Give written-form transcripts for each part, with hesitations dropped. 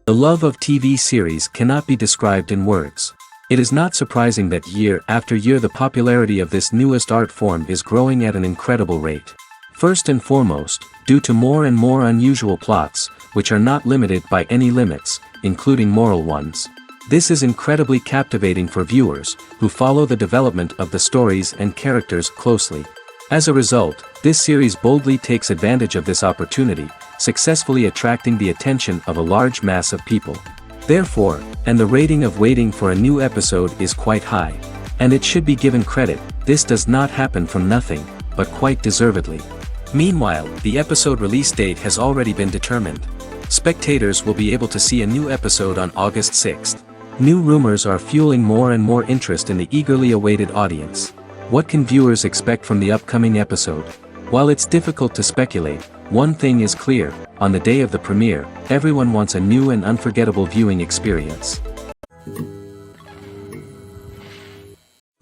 The love of TV series cannot be described in words. It is not surprising that year after year the popularity of this newest art form is growing at an incredible rate. First and foremost, due to more and more unusual plots, which are not limited by any limits, including moral ones. This is incredibly captivating for viewers, who follow the development of the stories and characters closely. As a result, this series boldly takes advantage of this opportunity, successfully attracting the attention of a large mass of people. Therefore, and the rating of waiting for a new episode is quite high. And it should be given credit, this does not happen from nothing, but quite deservedly. Meanwhile, the episode release date has already been determined. Spectators will be able to see a new episode on August 6th. New rumors are fueling more and more interest in the eagerly awaited audience. What can viewers expect from the upcoming episode? While it's difficult to speculate, one thing is clear: on the day of the premiere, everyone wants a new and unforgettable viewing experience.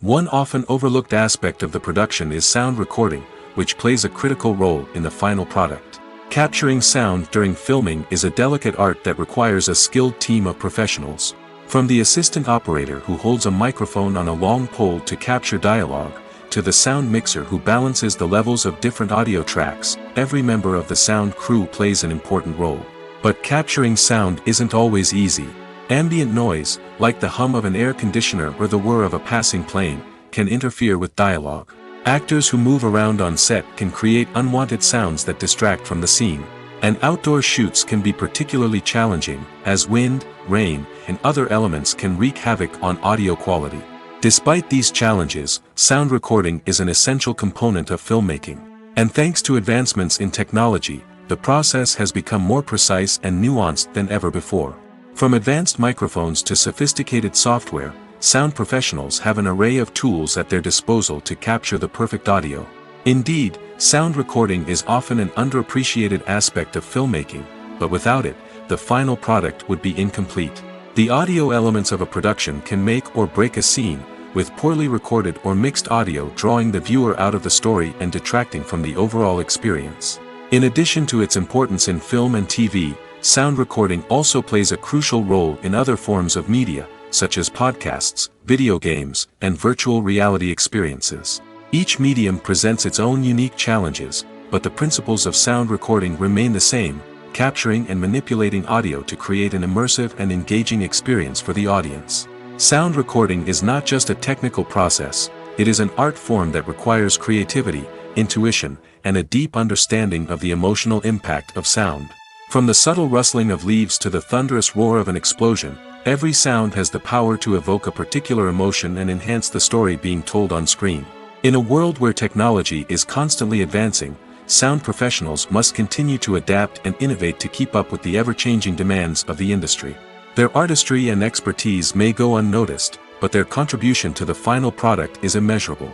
One often overlooked aspect of the production is sound recording, which plays a critical role in the final product. Capturing sound during filming is a delicate art that requires a skilled team of professionals. From the assistant operator who holds a microphone on a long pole to capture dialogue, to the sound mixer who balances the levels of different audio tracks, every member of the sound crew plays an important role. But capturing sound isn't always easy. Ambient noise, like the hum of an air conditioner or the whir of a passing plane, can interfere with dialogue. Actors who move around on set can create unwanted sounds that distract from the scene. And outdoor shoots can be particularly challenging, as wind, rain, and other elements can wreak havoc on audio quality. Despite these challenges, sound recording is an essential component of filmmaking. And thanks to advancements in technology, the process has become more precise and nuanced than ever before. From advanced microphones to sophisticated software, sound professionals have an array of tools at their disposal to capture the perfect audio. Indeed, sound recording is often an underappreciated aspect of filmmaking, but without it, the final product would be incomplete. The audio elements of a production can make or break a scene, with poorly recorded or mixed audio drawing the viewer out of the story and detracting from the overall experience. In addition to its importance in film and TV, sound recording also plays a crucial role in other forms of media, such as podcasts, video games, and virtual reality experiences. Each medium presents its own unique challenges, but the principles of sound recording remain the same: capturing and manipulating audio to create an immersive and engaging experience for the audience. Sound recording is not just a technical process, it is an art form that requires creativity, intuition, and a deep understanding of the emotional impact of sound. From the subtle rustling of leaves to the thunderous roar of an explosion, every sound has the power to evoke a particular emotion and enhance the story being told on screen. In a world where technology is constantly advancing, sound professionals must continue to adapt and innovate to keep up with the ever-changing demands of the industry. Their artistry and expertise may go unnoticed, but their contribution to the final product is immeasurable.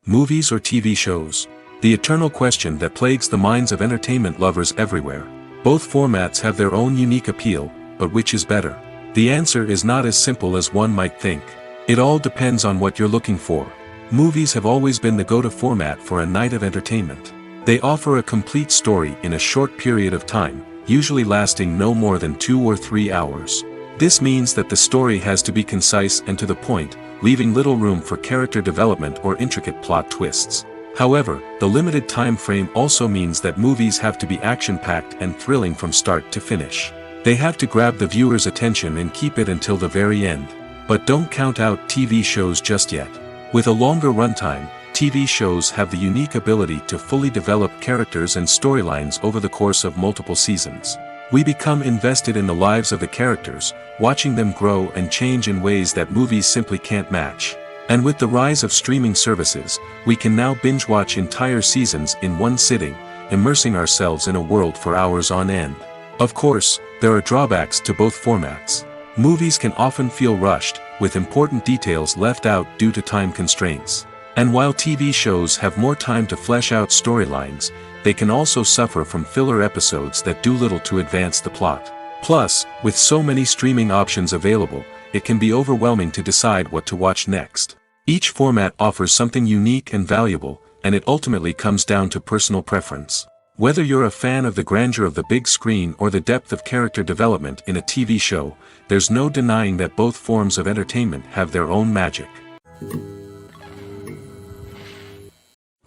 Movies or TV shows? The eternal question that plagues the minds of entertainment lovers everywhere. Both formats have their own unique appeal, but which is better? The answer is not as simple as one might think. It all depends on what you're looking for. Movies have always been the go-to format for a night of entertainment. They offer a complete story in a short period of time, usually lasting no more than 2 or 3 hours. This means that the story has to be concise and to the point, leaving little room for character development or intricate plot twists. However, the limited time frame also means that movies have to be action-packed and thrilling from start to finish. They have to grab the viewer's attention and keep it until the very end. But don't count out TV shows just yet. With a longer runtime, TV shows have the unique ability to fully develop characters and storylines over the course of multiple seasons. We become invested in the lives of the characters, watching them grow and change in ways that movies simply can't match. And with the rise of streaming services, we can now binge-watch entire seasons in one sitting, immersing ourselves in a world for hours on end. Of course, there are drawbacks to both formats. Movies can often feel rushed, with important details left out due to time constraints. And while TV shows have more time to flesh out storylines, they can also suffer from filler episodes that do little to advance the plot. Plus, with so many streaming options available, it can be overwhelming to decide what to watch next. Each format offers something unique and valuable, and it ultimately comes down to personal preference. Whether you're a fan of the grandeur of the big screen or the depth of character development in a TV show, there's no denying that both forms of entertainment have their own magic.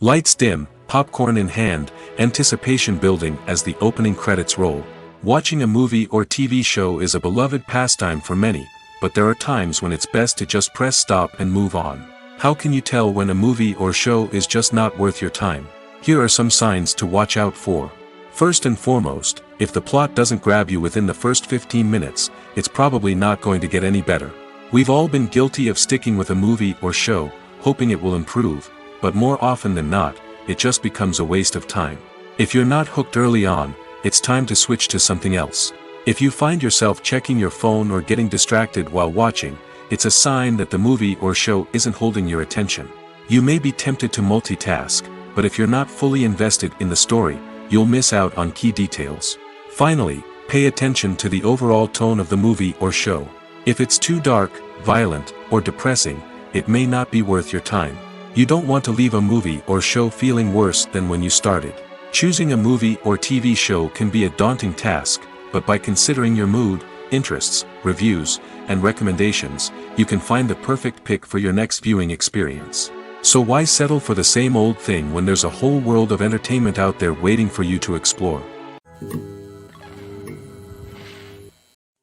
Lights dim, popcorn in hand, anticipation building as the opening credits roll. Watching a movie or TV show is a beloved pastime for many, but there are times when it's best to just press stop and move on. How can you tell when a movie or show is just not worth your time? Here are some signs to watch out for. First and foremost, if the plot doesn't grab you within the first 15 minutes, it's probably not going to get any better. We've all been guilty of sticking with a movie or show, hoping it will improve, but more often than not, it just becomes a waste of time. If you're not hooked early on, it's time to switch to something else. If you find yourself checking your phone or getting distracted while watching, it's a sign that the movie or show isn't holding your attention. You may be tempted to multitask, but if you're not fully invested in the story, you'll miss out on key details. Finally, pay attention to the overall tone of the movie or show. If it's too dark, violent, or depressing, it may not be worth your time. You don't want to leave a movie or show feeling worse than when you started. Choosing a movie or TV show can be a daunting task, but by considering your mood, interests, reviews, and recommendations, you can find the perfect pick for your next viewing experience. So why settle for the same old thing when there's a whole world of entertainment out there waiting for you to explore?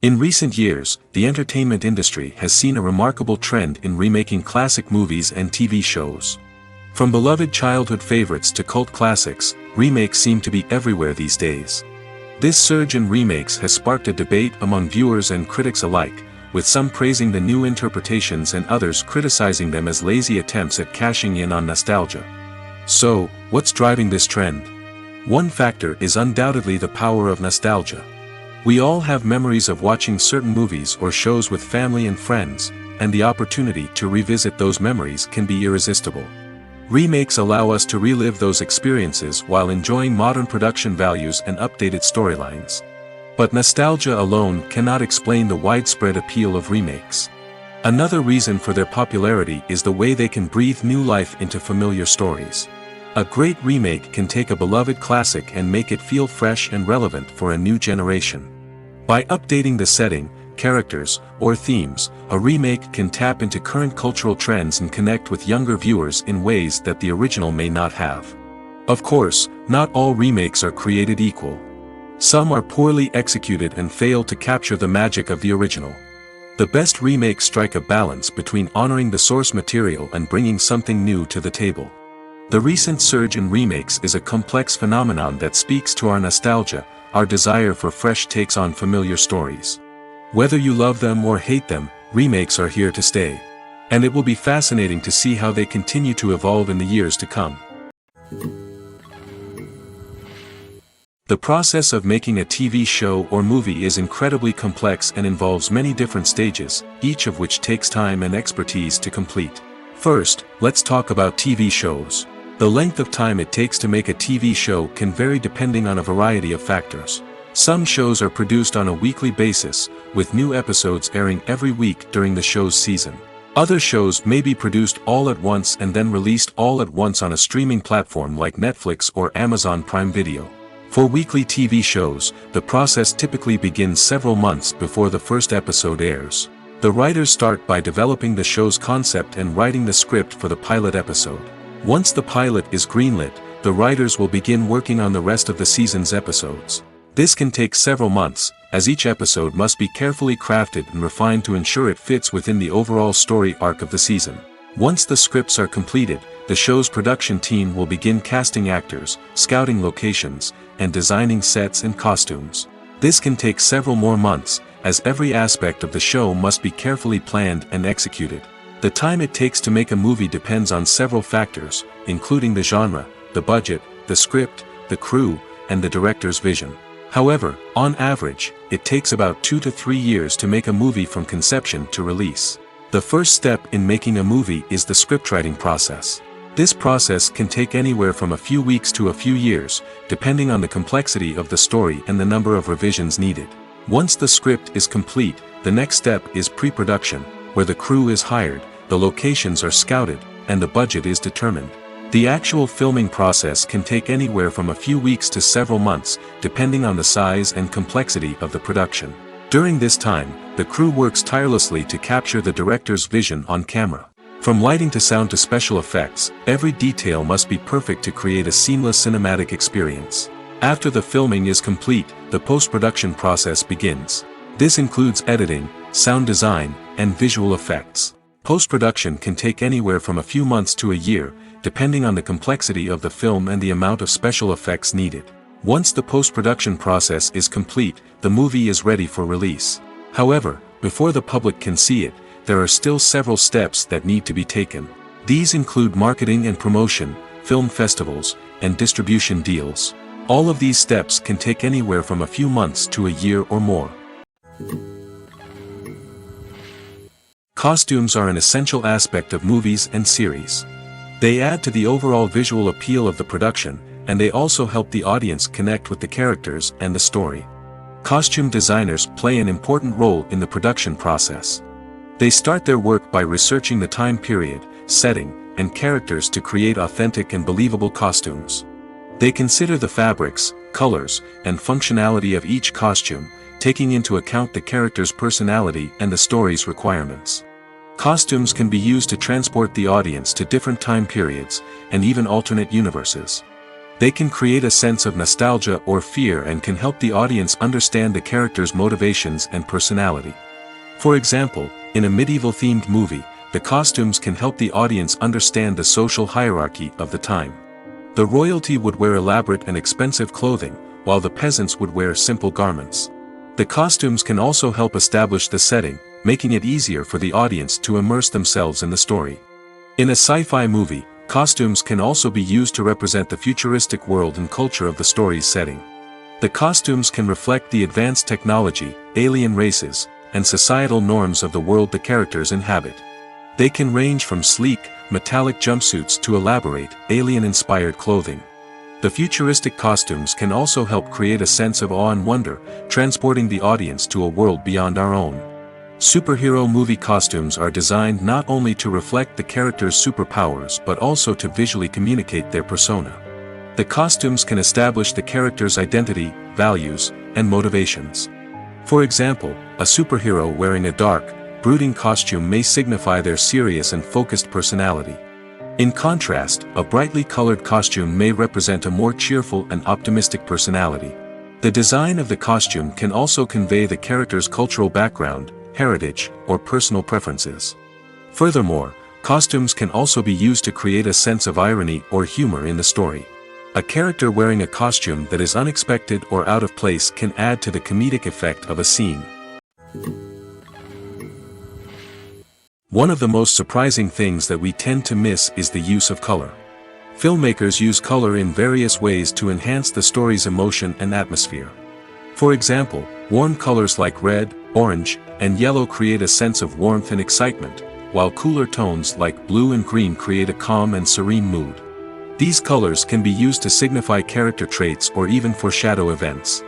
In recent years, the entertainment industry has seen a remarkable trend in remaking classic movies and TV shows. From beloved childhood favorites to cult classics, remakes seem to be everywhere these days. This surge in remakes has sparked a debate among viewers and critics alike, with some praising the new interpretations and others criticizing them as lazy attempts at cashing in on nostalgia. So, what's driving this trend? One factor is undoubtedly the power of nostalgia. We all have memories of watching certain movies or shows with family and friends, and the opportunity to revisit those memories can be irresistible. Remakes allow us to relive those experiences while enjoying modern production values and updated storylines. But nostalgia alone cannot explain the widespread appeal of remakes. Another reason for their popularity is the way they can breathe new life into familiar stories. A great remake can take a beloved classic and make it feel fresh and relevant for a new generation. By updating the setting, characters, or themes, a remake can tap into current cultural trends and connect with younger viewers in ways that the original may not have. Of course, not all remakes are created equal. Some are poorly executed and fail to capture the magic of the original. The best remakes strike a balance between honoring the source material and bringing something new to the table. The recent surge in remakes is a complex phenomenon that speaks to our nostalgia, our desire for fresh takes on familiar stories. Whether you love them or hate them, remakes are here to stay. And it will be fascinating to see how they continue to evolve in the years to come. The process of making a TV show or movie is incredibly complex and involves many different stages, each of which takes time and expertise to complete. First, let's talk about TV shows. The length of time it takes to make a TV show can vary depending on a variety of factors. Some shows are produced on a weekly basis, with new episodes airing every week during the show's season. Other shows may be produced all at once and then released all at once on a streaming platform like Netflix or Amazon Prime Video. For weekly TV shows, the process typically begins several months before the first episode airs. The writers start by developing the show's concept and writing the script for the pilot episode. Once the pilot is greenlit, the writers will begin working on the rest of the season's episodes. This can take several months, as each episode must be carefully crafted and refined to ensure it fits within the overall story arc of the season. Once the scripts are completed, the show's production team will begin casting actors, scouting locations, and designing sets and costumes. This can take several more months, as every aspect of the show must be carefully planned and executed. The time it takes to make a movie depends on several factors, including the genre, the budget, the script, the crew, and the director's vision. However, on average, it takes about 2 to 3 years to make a movie from conception to release. The first step in making a movie is the scriptwriting process. This process can take anywhere from a few weeks to a few years, depending on the complexity of the story and the number of revisions needed. Once the script is complete, the next step is pre-production, where the crew is hired, the locations are scouted, and the budget is determined. The actual filming process can take anywhere from a few weeks to several months, depending on the size and complexity of the production. During this time, the crew works tirelessly to capture the director's vision on camera. From lighting to sound to special effects, every detail must be perfect to create a seamless cinematic experience. After the filming is complete, the post-production process begins. This includes editing, sound design, and visual effects. Post-production can take anywhere from a few months to a year, depending on the complexity of the film and the amount of special effects needed. Once the post-production process is complete, the movie is ready for release. However, before the public can see it, there are still several steps that need to be taken. These include marketing and promotion, film festivals, and distribution deals. All of these steps can take anywhere from a few months to a year or more. Costumes are an essential aspect of movies and series. They add to the overall visual appeal of the production, and they also help the audience connect with the characters and the story. Costume designers play an important role in the production process. They start their work by researching the time period, setting, and characters to create authentic and believable costumes. They consider the fabrics, colors, and functionality of each costume, taking into account the character's personality and the story's requirements. Costumes can be used to transport the audience to different time periods, and even alternate universes. They can create a sense of nostalgia or fear and can help the audience understand the character's motivations and personality. For example, in a medieval-themed movie, the costumes can help the audience understand the social hierarchy of the time. The royalty would wear elaborate and expensive clothing, while the peasants would wear simple garments. The costumes can also help establish the setting, making it easier for the audience to immerse themselves in the story. In a sci-fi movie, costumes can also be used to represent the futuristic world and culture of the story's setting. The costumes can reflect the advanced technology, alien races, and societal norms of the world the characters inhabit. They can range from sleek, metallic jumpsuits to elaborate, alien-inspired clothing. The futuristic costumes can also help create a sense of awe and wonder, transporting the audience to a world beyond our own. Superhero movie costumes are designed not only to reflect the character's superpowers but also to visually communicate their persona. The costumes can establish the character's identity, values, and motivations. For example, a superhero wearing a dark, brooding costume may signify their serious and focused personality. In contrast, a brightly colored costume may represent a more cheerful and optimistic personality. The design of the costume can also convey the character's cultural background, heritage, or personal preferences. Furthermore, costumes can also be used to create a sense of irony or humor in the story. A character wearing a costume that is unexpected or out of place can add to the comedic effect of a scene. One of the most surprising things that we tend to miss is the use of color. Filmmakers use color in various ways to enhance the story's emotion and atmosphere. For example, warm colors like red, orange, and yellow create a sense of warmth and excitement, while cooler tones like blue and green create a calm and serene mood. These colors can be used to signify character traits or even foreshadow events.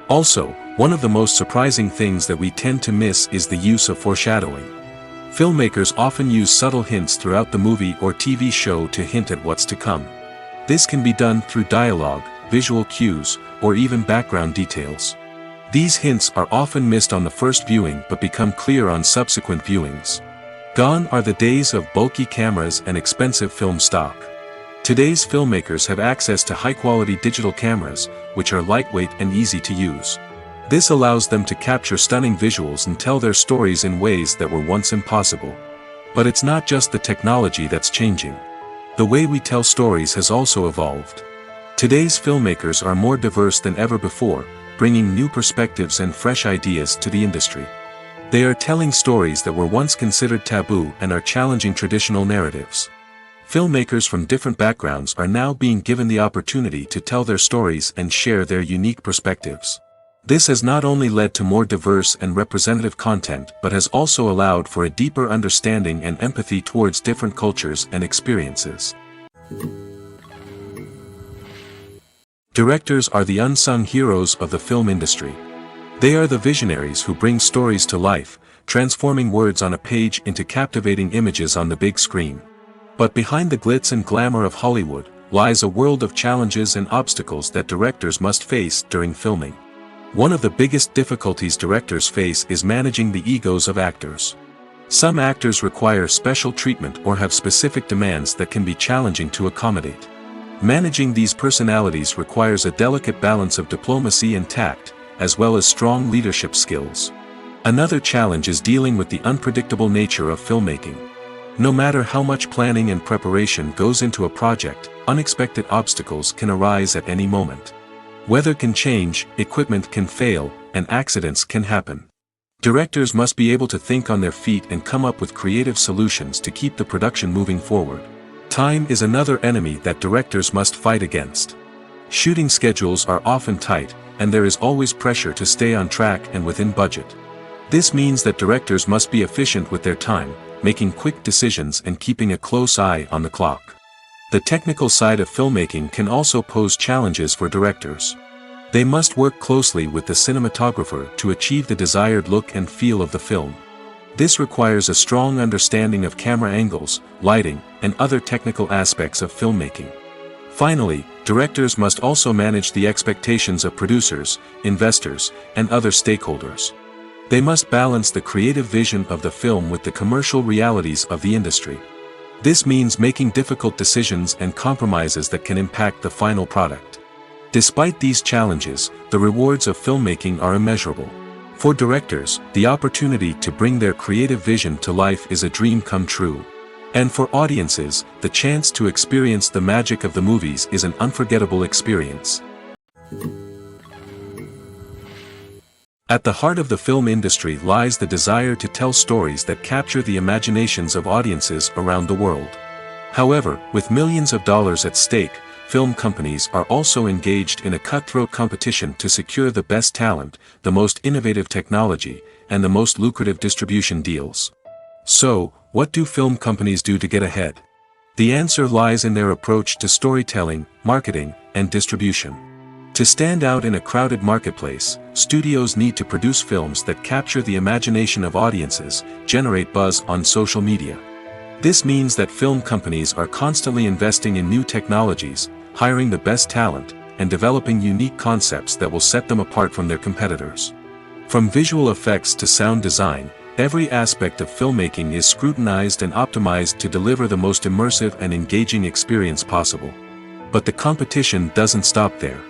Also, one of the most surprising things that we tend to miss is the use of foreshadowing. Filmmakers often use subtle hints throughout the movie or TV show to hint at what's to come. This can be done through dialogue, visual cues, or even background details. These hints are often missed on the first viewing but become clear on subsequent viewings. Gone are the days of bulky cameras and expensive film stock. Today's filmmakers have access to high-quality digital cameras, which are lightweight and easy to use. This allows them to capture stunning visuals and tell their stories in ways that were once impossible. But it's not just the technology that's changing. The way we tell stories has also evolved. Today's filmmakers are more diverse than ever before, bringing new perspectives and fresh ideas to the industry. They are telling stories that were once considered taboo and are challenging traditional narratives. Filmmakers from different backgrounds are now being given the opportunity to tell their stories and share their unique perspectives. This has not only led to more diverse and representative content but has also allowed for a deeper understanding and empathy towards different cultures and experiences. Directors are the unsung heroes of the film industry. They are the visionaries who bring stories to life, transforming words on a page into captivating images on the big screen. But behind the glitz and glamour of Hollywood, lies a world of challenges and obstacles that directors must face during filming. One of the biggest difficulties directors face is managing the egos of actors. Some actors require special treatment or have specific demands that can be challenging to accommodate. Managing these personalities requires a delicate balance of diplomacy and tact, as well as strong leadership skills. Another challenge is dealing with the unpredictable nature of filmmaking. No matter how much planning and preparation goes into a project, unexpected obstacles can arise at any moment. Weather can change, equipment can fail, and accidents can happen. Directors must be able to think on their feet and come up with creative solutions to keep the production moving forward. Time is another enemy that directors must fight against. Shooting schedules are often tight, and there is always pressure to stay on track and within budget. This means that directors must be efficient with their time, making quick decisions and keeping a close eye on the clock. The technical side of filmmaking can also pose challenges for directors. They must work closely with the cinematographer to achieve the desired look and feel of the film. This requires a strong understanding of camera angles, lighting, and other technical aspects of filmmaking. Finally, directors must also manage the expectations of producers, investors, and other stakeholders. They must balance the creative vision of the film with the commercial realities of the industry. This means making difficult decisions and compromises that can impact the final product. Despite these challenges, the rewards of filmmaking are immeasurable. For directors, the opportunity to bring their creative vision to life is a dream come true. And for audiences, the chance to experience the magic of the movies is an unforgettable experience. At the heart of the film industry lies the desire to tell stories that capture the imaginations of audiences around the world. However, with millions of dollars at stake, film companies are also engaged in a cutthroat competition to secure the best talent, the most innovative technology, and the most lucrative distribution deals. So, what do film companies do to get ahead? The answer lies in their approach to storytelling, marketing, and distribution. To stand out in a crowded marketplace, studios need to produce films that capture the imagination of audiences, generate buzz on social media. This means that film companies are constantly investing in new technologies, hiring the best talent, and developing unique concepts that will set them apart from their competitors. From visual effects to sound design, every aspect of filmmaking is scrutinized and optimized to deliver the most immersive and engaging experience possible. But the competition doesn't stop there.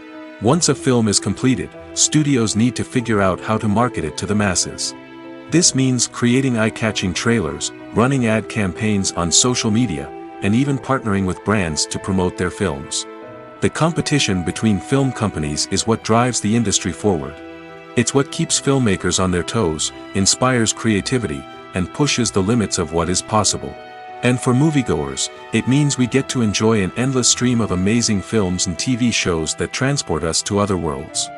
Once a film is completed, studios need to figure out how to market it to the masses. This means creating eye-catching trailers, running ad campaigns on social media, and even partnering with brands to promote their films. The competition between film companies is what drives the industry forward. It's what keeps filmmakers on their toes, inspires creativity, and pushes the limits of what is possible. And for moviegoers, it means we get to enjoy an endless stream of amazing films and TV shows that transport us to other worlds.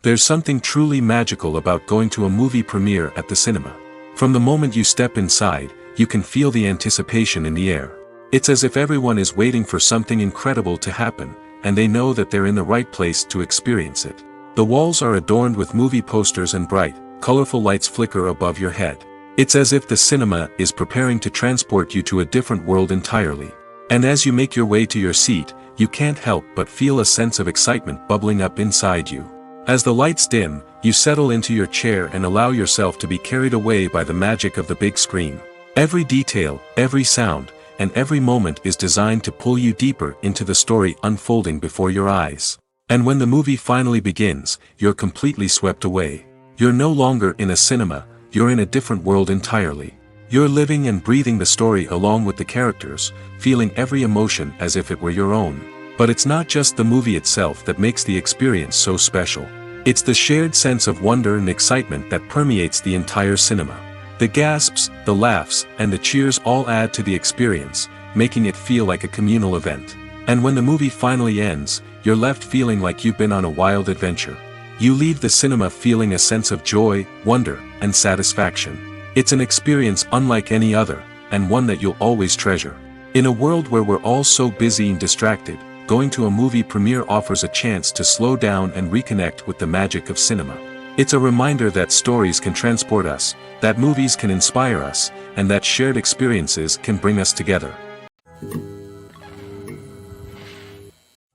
There's something truly magical about going to a movie premiere at the cinema. From the moment you step inside, you can feel the anticipation in the air. It's as if everyone is waiting for something incredible to happen, and they know that they're in the right place to experience it. The walls are adorned with movie posters and bright, colorful lights flicker above your head. It's as if the cinema is preparing to transport you to a different world entirely. And as you make your way to your seat, you can't help but feel a sense of excitement bubbling up inside you. As the lights dim, you settle into your chair and allow yourself to be carried away by the magic of the big screen. Every detail, every sound, and every moment is designed to pull you deeper into the story unfolding before your eyes. And when the movie finally begins, you're completely swept away. You're no longer in a cinema, you're in a different world entirely. You're living and breathing the story along with the characters, feeling every emotion as if it were your own. But it's not just the movie itself that makes the experience so special. It's the shared sense of wonder and excitement that permeates the entire cinema. The gasps, the laughs, and the cheers all add to the experience, making it feel like a communal event. And when the movie finally ends, you're left feeling like you've been on a wild adventure. You leave the cinema feeling a sense of joy, wonder, and satisfaction. It's an experience unlike any other, and one that you'll always treasure. In a world where we're all so busy and distracted, going to a movie premiere offers a chance to slow down and reconnect with the magic of cinema. It's a reminder that stories can transport us, that movies can inspire us, and that shared experiences can bring us together.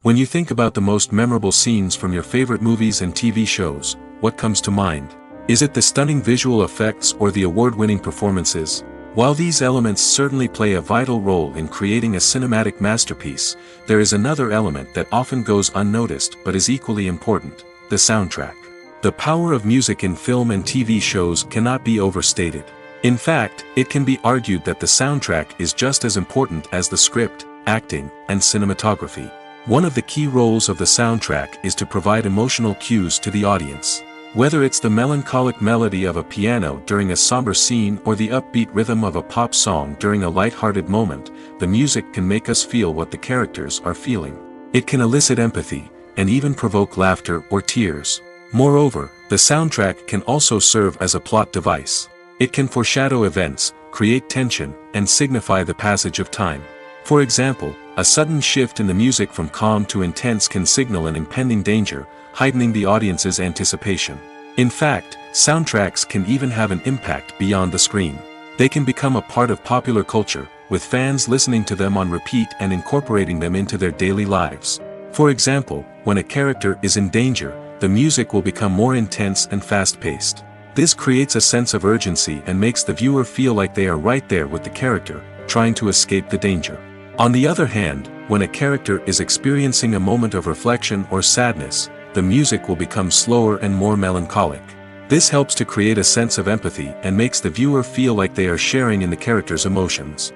When you think about the most memorable scenes from your favorite movies and TV shows, what comes to mind? Is it the stunning visual effects or the award-winning performances? While these elements certainly play a vital role in creating a cinematic masterpiece, there is another element that often goes unnoticed but is equally important: the soundtrack. The power of music in film and TV shows cannot be overstated. In fact, it can be argued that the soundtrack is just as important as the script, acting, and cinematography. One of the key roles of the soundtrack is to provide emotional cues to the audience. Whether it's the melancholic melody of a piano during a somber scene or the upbeat rhythm of a pop song during a light-hearted moment, the music can make us feel what the characters are feeling. It can elicit empathy, and even provoke laughter or tears. Moreover, the soundtrack can also serve as a plot device. It can foreshadow events, create tension, and signify the passage of time. For example, a sudden shift in the music from calm to intense can signal an impending danger, heightening the audience's anticipation. In fact, soundtracks can even have an impact beyond the screen. They can become a part of popular culture, with fans listening to them on repeat and incorporating them into their daily lives. For example, when a character is in danger, the music will become more intense and fast-paced. This creates a sense of urgency and makes the viewer feel like they are right there with the character, trying to escape the danger. On the other hand, when a character is experiencing a moment of reflection or sadness, the music will become slower and more melancholic. This helps to create a sense of empathy and makes the viewer feel like they are sharing in the character's emotions.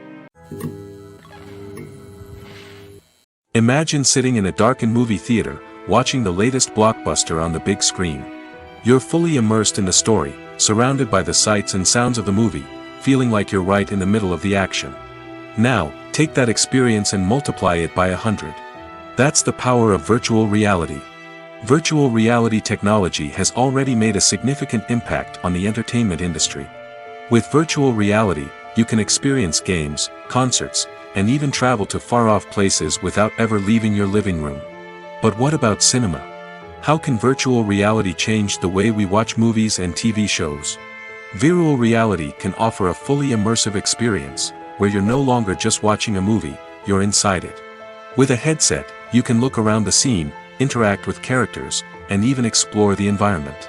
Imagine sitting in a darkened movie theater, watching the latest blockbuster on the big screen. You're fully immersed in the story, surrounded by the sights and sounds of the movie, feeling like you're right in the middle of the action. Now, take that experience and multiply it by 100. That's the power of virtual reality. Virtual reality technology has already made a significant impact on the entertainment industry. With virtual reality, you can experience games, concerts, and even travel to far-off places without ever leaving your living room. But what about cinema? How can virtual reality change the way we watch movies and TV shows? Virtual reality can offer a fully immersive experience, where you're no longer just watching a movie, you're inside it. With a headset, you can look around the scene, interact with characters, and even explore the environment.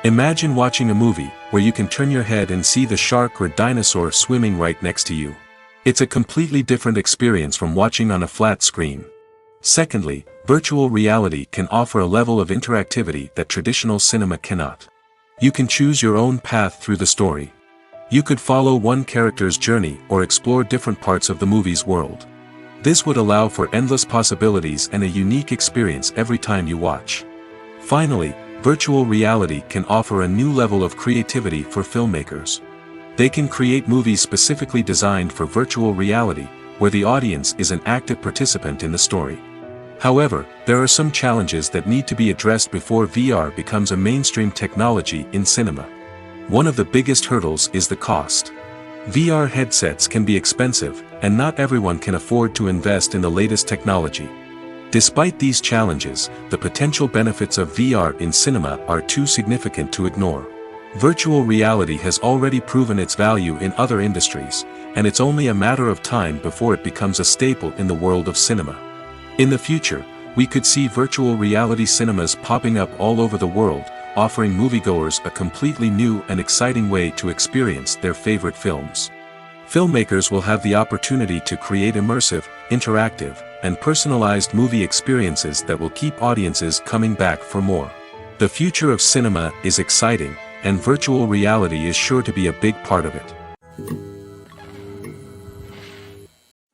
Imagine watching a movie where you can turn your head and see the shark or dinosaur swimming right next to you. It's a completely different experience from watching on a flat screen. Secondly, virtual reality can offer a level of interactivity that traditional cinema cannot. You can choose your own path through the story. You could follow one character's journey or explore different parts of the movie's world. This would allow for endless possibilities and a unique experience every time you watch. Finally, virtual reality can offer a new level of creativity for filmmakers. They can create movies specifically designed for virtual reality, where the audience is an active participant in the story. However, there are some challenges that need to be addressed before VR becomes a mainstream technology in cinema. One of the biggest hurdles is the cost. VR headsets can be expensive, and not everyone can afford to invest in the latest technology. Despite these challenges, the potential benefits of VR in cinema are too significant to ignore. Virtual reality has already proven its value in other industries, and it's only a matter of time before it becomes a staple in the world of cinema. In the future, we could see virtual reality cinemas popping up all over the world, offering moviegoers a completely new and exciting way to experience their favorite films. Filmmakers will have the opportunity to create immersive, interactive, and personalized movie experiences that will keep audiences coming back for more. The future of cinema is exciting, and virtual reality is sure to be a big part of it.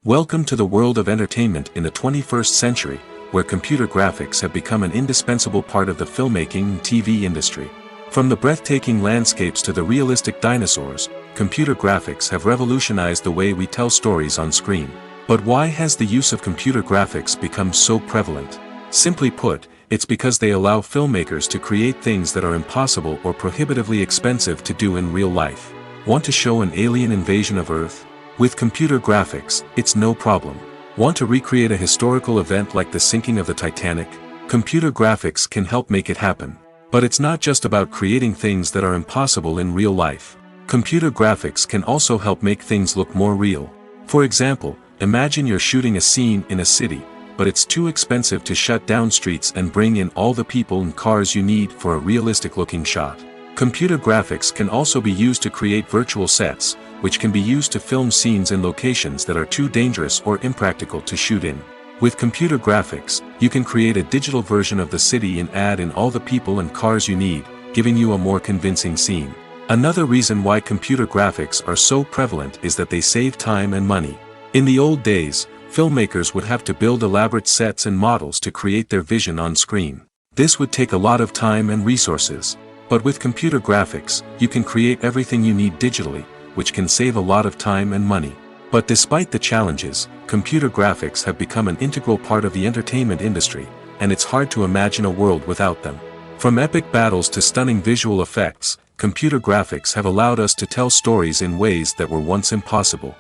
Welcome to the world of entertainment in the 21st century, where computer graphics have become an indispensable part of the filmmaking and TV industry. From the breathtaking landscapes to the realistic dinosaurs, computer graphics have revolutionized the way we tell stories on screen. But why has the use of computer graphics become so prevalent? Simply put, it's because they allow filmmakers to create things that are impossible or prohibitively expensive to do in real life. Want to show an alien invasion of Earth? With computer graphics, it's no problem. Want to recreate a historical event like the sinking of the Titanic? Computer graphics can help make it happen. But it's not just about creating things that are impossible in real life. Computer graphics can also help make things look more real. For example, imagine you're shooting a scene in a city, but it's too expensive to shut down streets and bring in all the people and cars you need for a realistic-looking shot. Computer graphics can also be used to create virtual sets, which can be used to film scenes in locations that are too dangerous or impractical to shoot in. With computer graphics, you can create a digital version of the city and add in all the people and cars you need, giving you a more convincing scene. Another reason why computer graphics are so prevalent is that they save time and money. In the old days, filmmakers would have to build elaborate sets and models to create their vision on screen. This would take a lot of time and resources. But with computer graphics, you can create everything you need digitally, which can save a lot of time and money. But despite the challenges, computer graphics have become an integral part of the entertainment industry, and it's hard to imagine a world without them. From epic battles to stunning visual effects, computer graphics have allowed us to tell stories in ways that were once impossible.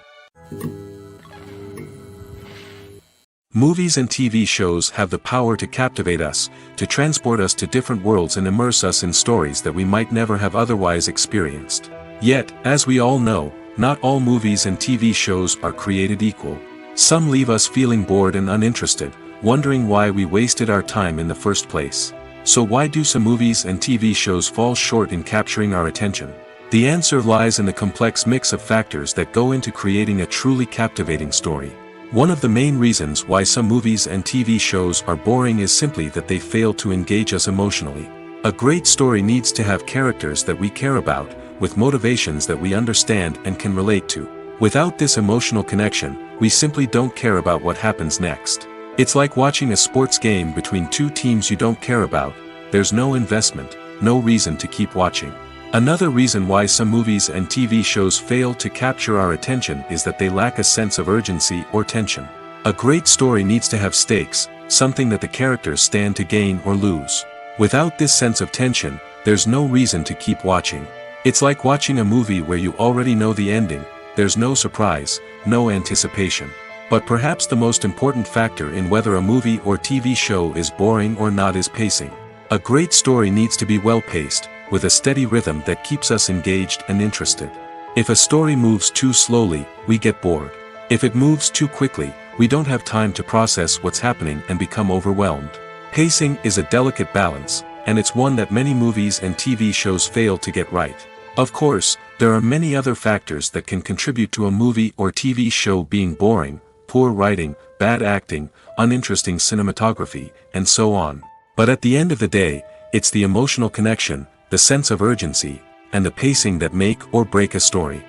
Movies and TV shows have the power to captivate us, to transport us to different worlds and immerse us in stories that we might never have otherwise experienced. Yet, as we all know, not all movies and TV shows are created equal. Some leave us feeling bored and uninterested, wondering why we wasted our time in the first place. So why do some movies and TV shows fall short in capturing our attention? The answer lies in the complex mix of factors that go into creating a truly captivating story. One of the main reasons why some movies and TV shows are boring is simply that they fail to engage us emotionally. A great story needs to have characters that we care about, with motivations that we understand and can relate to. Without this emotional connection, we simply don't care about what happens next. It's like watching a sports game between two teams you don't care about. There's no investment, no reason to keep watching. Another reason why some movies and TV shows fail to capture our attention is that they lack a sense of urgency or tension. A great story needs to have stakes, something that the characters stand to gain or lose. Without this sense of tension, there's no reason to keep watching. It's like watching a movie where you already know the ending, there's no surprise, no anticipation. But perhaps the most important factor in whether a movie or TV show is boring or not is pacing. A great story needs to be well-paced, with a steady rhythm that keeps us engaged and interested. If a story moves too slowly, we get bored. If it moves too quickly, we don't have time to process what's happening and become overwhelmed. Pacing is a delicate balance, and it's one that many movies and TV shows fail to get right. Of course, there are many other factors that can contribute to a movie or TV show being boring: poor writing, bad acting, uninteresting cinematography, and so on. But at the end of the day, it's the emotional connection, the sense of urgency, and the pacing that make or break a story.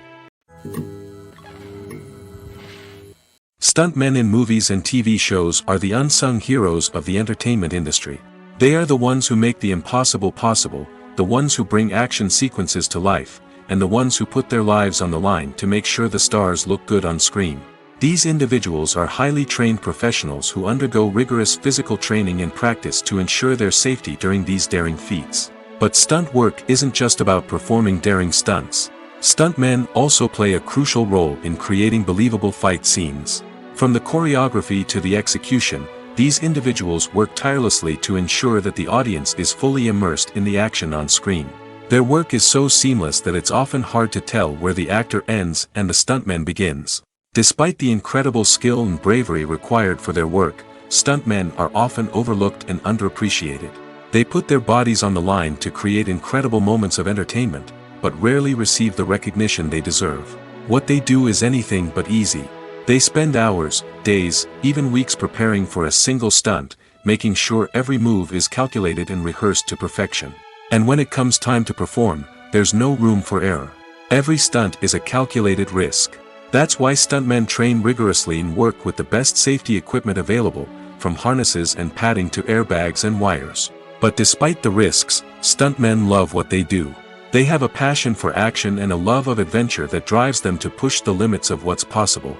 Stuntmen in movies and TV shows are the unsung heroes of the entertainment industry. They are the ones who make the impossible possible, the ones who bring action sequences to life, and the ones who put their lives on the line to make sure the stars look good on screen. These individuals are highly trained professionals who undergo rigorous physical training and practice to ensure their safety during these daring feats. But stunt work isn't just about performing daring stunts. Stuntmen also play a crucial role in creating believable fight scenes. From the choreography to the execution, these individuals work tirelessly to ensure that the audience is fully immersed in the action on screen. Their work is so seamless that it's often hard to tell where the actor ends and the stuntman begins. Despite the incredible skill and bravery required for their work, stuntmen are often overlooked and underappreciated. They put their bodies on the line to create incredible moments of entertainment, but rarely receive the recognition they deserve. What they do is anything but easy. They spend hours, days, even weeks preparing for a single stunt, making sure every move is calculated and rehearsed to perfection. And when it comes time to perform, there's no room for error. Every stunt is a calculated risk. That's why stuntmen train rigorously and work with the best safety equipment available, from harnesses and padding to airbags and wires. But despite the risks, stuntmen love what they do. They have a passion for action and a love of adventure that drives them to push the limits of what's possible.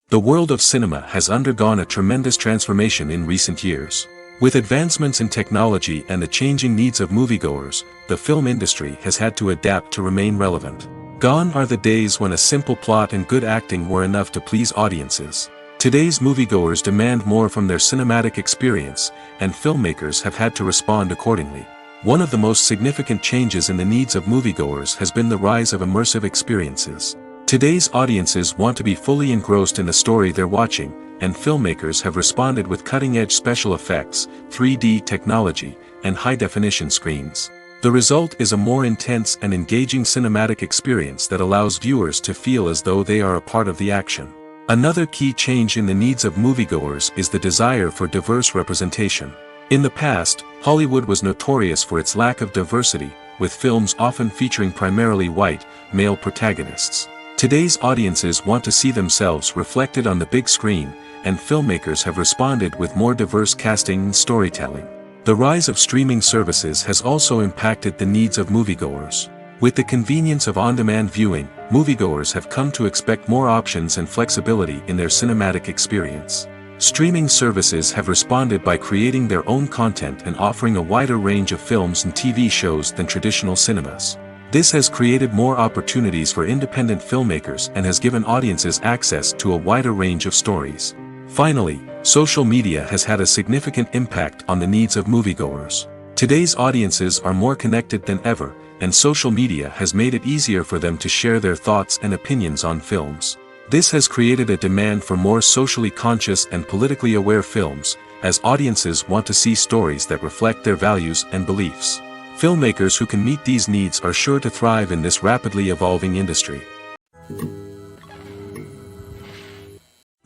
The world of cinema has undergone a tremendous transformation in recent years. With advancements in technology and the changing needs of moviegoers, the film industry has had to adapt to remain relevant. Gone are the days when a simple plot and good acting were enough to please audiences. Today's moviegoers demand more from their cinematic experience, and filmmakers have had to respond accordingly. One of the most significant changes in the needs of moviegoers has been the rise of immersive experiences. Today's audiences want to be fully engrossed in the story they're watching, and filmmakers have responded with cutting-edge special effects, 3D technology, and high-definition screens. The result is a more intense and engaging cinematic experience that allows viewers to feel as though they are a part of the action. Another key change in the needs of moviegoers is the desire for diverse representation. In the past, Hollywood was notorious for its lack of diversity, with films often featuring primarily white, male protagonists. Today's audiences want to see themselves reflected on the big screen, and filmmakers have responded with more diverse casting and storytelling. The rise of streaming services has also impacted the needs of moviegoers. With the convenience of on-demand viewing, moviegoers have come to expect more options and flexibility in their cinematic experience. Streaming services have responded by creating their own content and offering a wider range of films and TV shows than traditional cinemas. This has created more opportunities for independent filmmakers and has given audiences access to a wider range of stories. Finally, social media has had a significant impact on the needs of moviegoers. Today's audiences are more connected than ever, and social media has made it easier for them to share their thoughts and opinions on films. This has created a demand for more socially conscious and politically aware films, as audiences want to see stories that reflect their values and beliefs. Filmmakers who can meet these needs are sure to thrive in this rapidly evolving industry.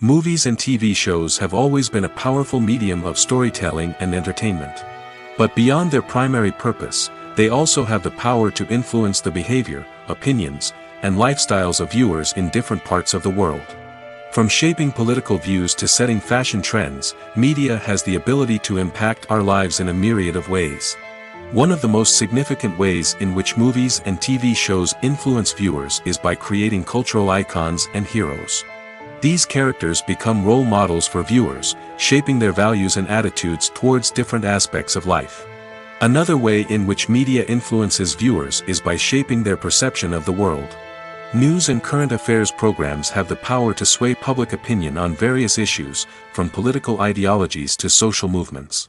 Movies and TV shows have always been a powerful medium of storytelling and entertainment. But beyond their primary purpose, they also have the power to influence the behavior, opinions, and lifestyles of viewers in different parts of the world. From shaping political views to setting fashion trends, media has the ability to impact our lives in a myriad of ways. One of the most significant ways in which movies and TV shows influence viewers is by creating cultural icons and heroes. These characters become role models for viewers, shaping their values and attitudes towards different aspects of life. Another way in which media influences viewers is by shaping their perception of the world. News and current affairs programs have the power to sway public opinion on various issues, from political ideologies to social movements.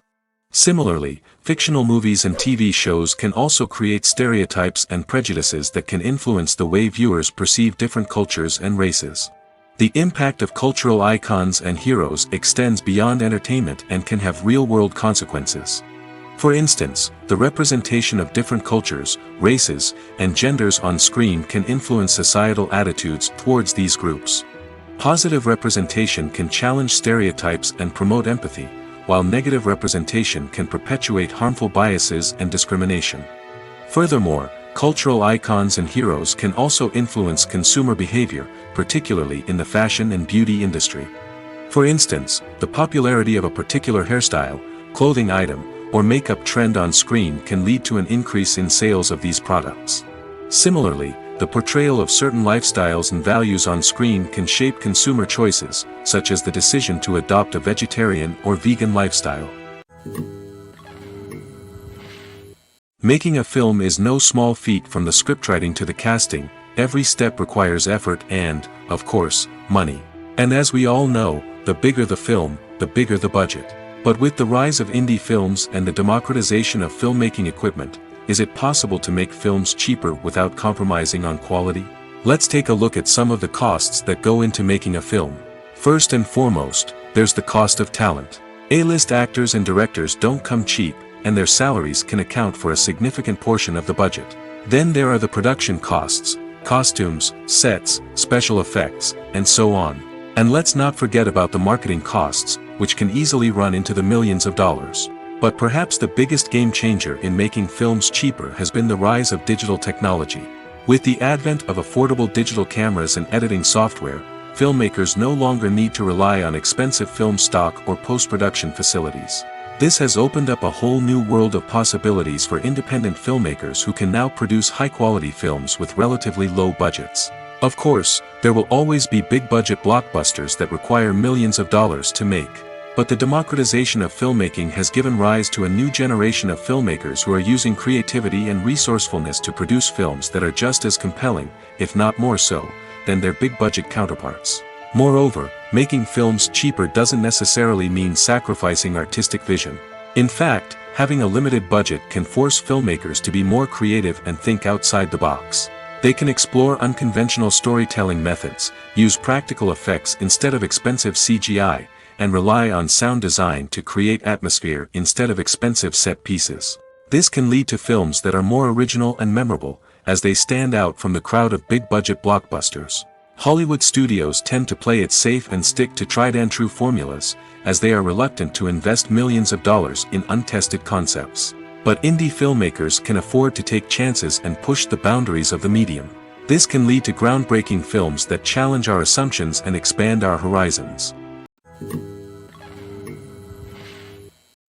Similarly, fictional movies and TV shows can also create stereotypes and prejudices that can influence the way viewers perceive different cultures and races. The impact of cultural icons and heroes extends beyond entertainment and can have real-world consequences. For instance, the representation of different cultures, races, and genders on screen can influence societal attitudes towards these groups. Positive representation can challenge stereotypes and promote empathy, while negative representation can perpetuate harmful biases and discrimination. Furthermore, cultural icons and heroes can also influence consumer behavior, particularly in the fashion and beauty industry. For instance, the popularity of a particular hairstyle, clothing item, or makeup trend on screen can lead to an increase in sales of these products. Similarly, the portrayal of certain lifestyles and values on screen can shape consumer choices, such as the decision to adopt a vegetarian or vegan lifestyle. Making a film is no small feat. From the scriptwriting to the casting, every step requires effort and, of course, money. And as we all know, the bigger the film, the bigger the budget. But with the rise of indie films and the democratization of filmmaking equipment, is it possible to make films cheaper without compromising on quality? Let's take a look at some of the costs that go into making a film. First and foremost, there's the cost of talent. A-list actors and directors don't come cheap, and their salaries can account for a significant portion of the budget. Then there are the production costs, costumes, sets, special effects, and so on. And let's not forget about the marketing costs, which can easily run into the millions of dollars. But perhaps the biggest game changer in making films cheaper has been the rise of digital technology. With the advent of affordable digital cameras and editing software, filmmakers no longer need to rely on expensive film stock or post-production facilities. This has opened up a whole new world of possibilities for independent filmmakers who can now produce high-quality films with relatively low budgets. Of course, there will always be big-budget blockbusters that require millions of dollars to make. But the democratization of filmmaking has given rise to a new generation of filmmakers who are using creativity and resourcefulness to produce films that are just as compelling, if not more so, than their big-budget counterparts. Moreover, making films cheaper doesn't necessarily mean sacrificing artistic vision. In fact, having a limited budget can force filmmakers to be more creative and think outside the box. They can explore unconventional storytelling methods, use practical effects instead of expensive CGI, and rely on sound design to create atmosphere instead of expensive set pieces. This can lead to films that are more original and memorable, as they stand out from the crowd of big-budget blockbusters. Hollywood studios tend to play it safe and stick to tried-and-true formulas, as they are reluctant to invest millions of dollars in untested concepts. But indie filmmakers can afford to take chances and push the boundaries of the medium. This can lead to groundbreaking films that challenge our assumptions and expand our horizons.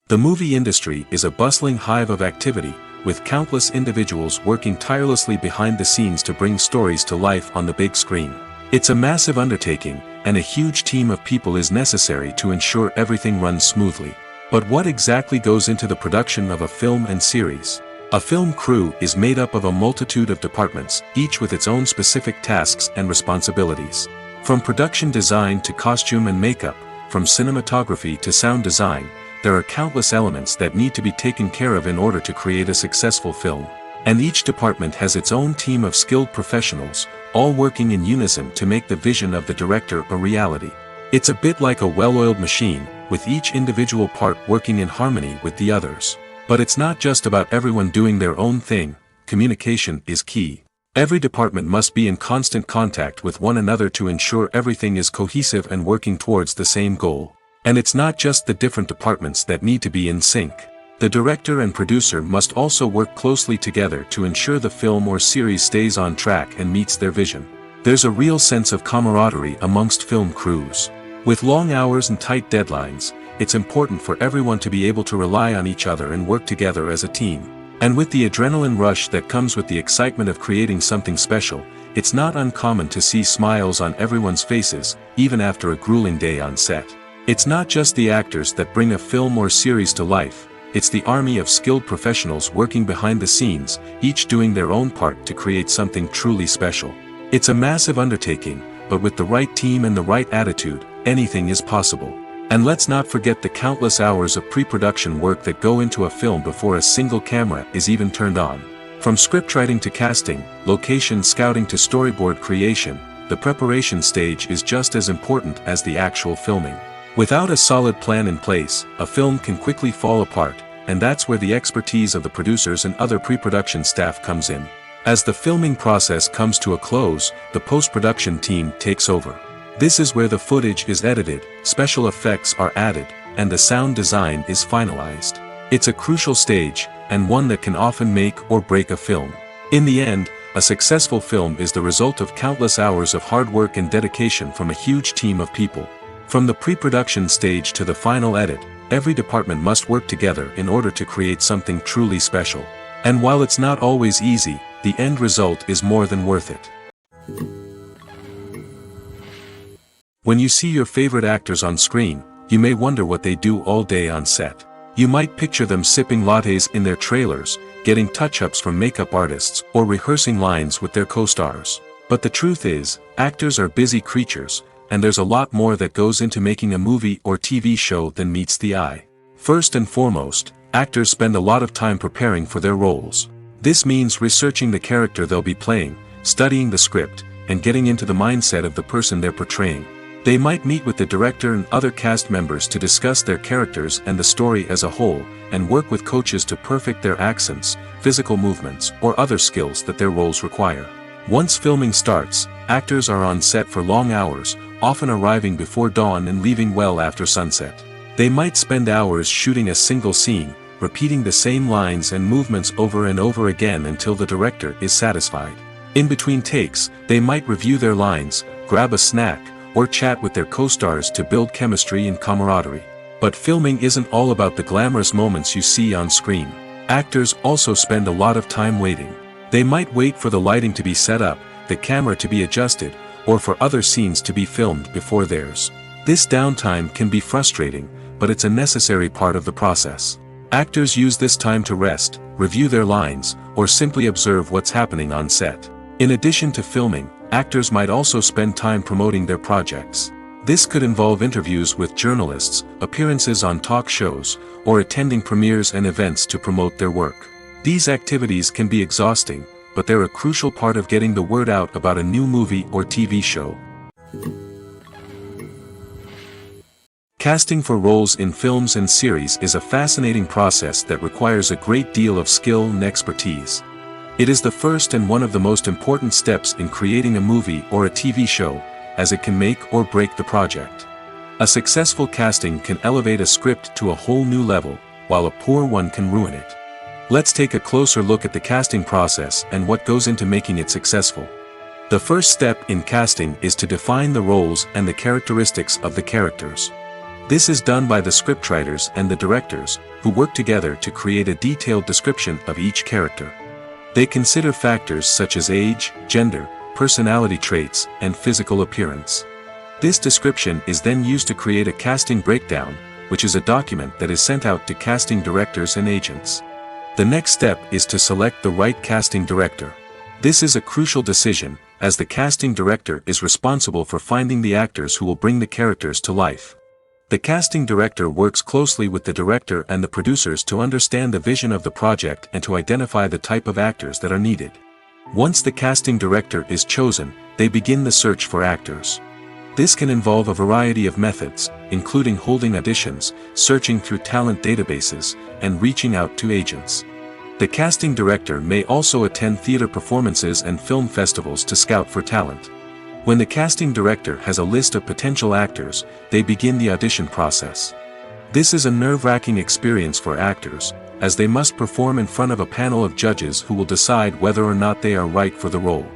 The movie industry is a bustling hive of activity, with countless individuals working tirelessly behind the scenes to bring stories to life on the big screen. It's a massive undertaking, and a huge team of people is necessary to ensure everything runs smoothly. But what exactly goes into the production of a film and series? A film crew is made up of a multitude of departments, each with its own specific tasks and responsibilities. From production design to costume and makeup, from cinematography to sound design, there are countless elements that need to be taken care of in order to create a successful film. And each department has its own team of skilled professionals, all working in unison to make the vision of the director a reality. It's a bit like a well-oiled machine, with each individual part working in harmony with the others. But it's not just about everyone doing their own thing. Communication is key. Every department must be in constant contact with one another to ensure everything is cohesive and working towards the same goal. And it's not just the different departments that need to be in sync. The director and producer must also work closely together to ensure the film or series stays on track and meets their vision. There's a real sense of camaraderie amongst film crews. With long hours and tight deadlines, it's important for everyone to be able to rely on each other and work together as a team. And with the adrenaline rush that comes with the excitement of creating something special, it's not uncommon to see smiles on everyone's faces, even after a grueling day on set. It's not just the actors that bring a film or series to life, it's the army of skilled professionals working behind the scenes, each doing their own part to create something truly special. It's a massive undertaking, but with the right team and the right attitude, anything is possible. And let's not forget the countless hours of pre-production work that go into a film before a single camera is even turned on. From scriptwriting to casting, location scouting to storyboard creation, the preparation stage is just as important as the actual filming. Without a solid plan in place, a film can quickly fall apart, and that's where the expertise of the producers and other pre-production staff comes in. As the filming process comes to a close, the post-production team takes over. This is where the footage is edited, special effects are added, and the sound design is finalized. It's a crucial stage, and one that can often make or break a film. In the end, a successful film is the result of countless hours of hard work and dedication from a huge team of people. From the pre-production stage to the final edit, every department must work together in order to create something truly special. And while it's not always easy, the end result is more than worth it. When you see your favorite actors on screen, you may wonder what they do all day on set. You might picture them sipping lattes in their trailers, getting touch-ups from makeup artists, or rehearsing lines with their co-stars. But the truth is, actors are busy creatures, and there's a lot more that goes into making a movie or TV show than meets the eye. First and foremost, actors spend a lot of time preparing for their roles. This means researching the character they'll be playing, studying the script, and getting into the mindset of the person they're portraying. They might meet with the director and other cast members to discuss their characters and the story as a whole, and work with coaches to perfect their accents, physical movements, or other skills that their roles require. Once filming starts, actors are on set for long hours, often arriving before dawn and leaving well after sunset. They might spend hours shooting a single scene, repeating the same lines and movements over and over again until the director is satisfied. In between takes, they might review their lines, grab a snack, or chat with their co-stars to build chemistry and camaraderie. But filming isn't all about the glamorous moments you see on screen. Actors also spend a lot of time waiting. They might wait for the lighting to be set up, the camera to be adjusted, or for other scenes to be filmed before theirs. This downtime can be frustrating, but it's a necessary part of the process. Actors use this time to rest, review their lines, or simply observe what's happening on set. In addition to filming, actors might also spend time promoting their projects. This could involve interviews with journalists, appearances on talk shows, or attending premieres and events to promote their work. These activities can be exhausting, but they're a crucial part of getting the word out about a new movie or TV show. Casting for roles in films and series is a fascinating process that requires a great deal of skill and expertise. It is the first and one of the most important steps in creating a movie or a TV show, as it can make or break the project. A successful casting can elevate a script to a whole new level, while a poor one can ruin it. Let's take a closer look at the casting process and what goes into making it successful. The first step in casting is to define the roles and the characteristics of the characters. This is done by the scriptwriters and the directors, who work together to create a detailed description of each character. They consider factors such as age, gender, personality traits, and physical appearance. This description is then used to create a casting breakdown, which is a document that is sent out to casting directors and agents. The next step is to select the right casting director. This is a crucial decision, as the casting director is responsible for finding the actors who will bring the characters to life. The casting director works closely with the director and the producers to understand the vision of the project and to identify the type of actors that are needed. Once the casting director is chosen, they begin the search for actors. This can involve a variety of methods, including holding auditions, searching through talent databases, and reaching out to agents. The casting director may also attend theater performances and film festivals to scout for talent. When the casting director has a list of potential actors, they begin the audition process. This is a nerve-wracking experience for actors, as they must perform in front of a panel of judges who will decide whether or not they are right for the role.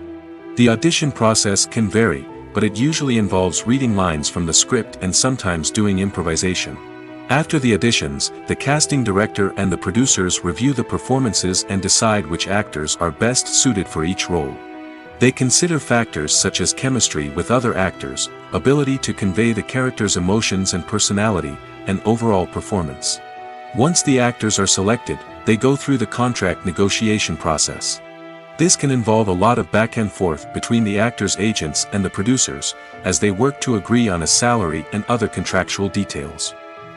The audition process can vary, but it usually involves reading lines from the script and sometimes doing improvisation. After the auditions, the casting director and the producers review the performances and decide which actors are best suited for each role. They consider factors such as chemistry with other actors, ability to convey the character's emotions and personality, and overall performance. Once the actors are selected, they go through the contract negotiation process. This can involve a lot of back and forth between the actors' agents and the producers, as they work to agree on a salary and other contractual details.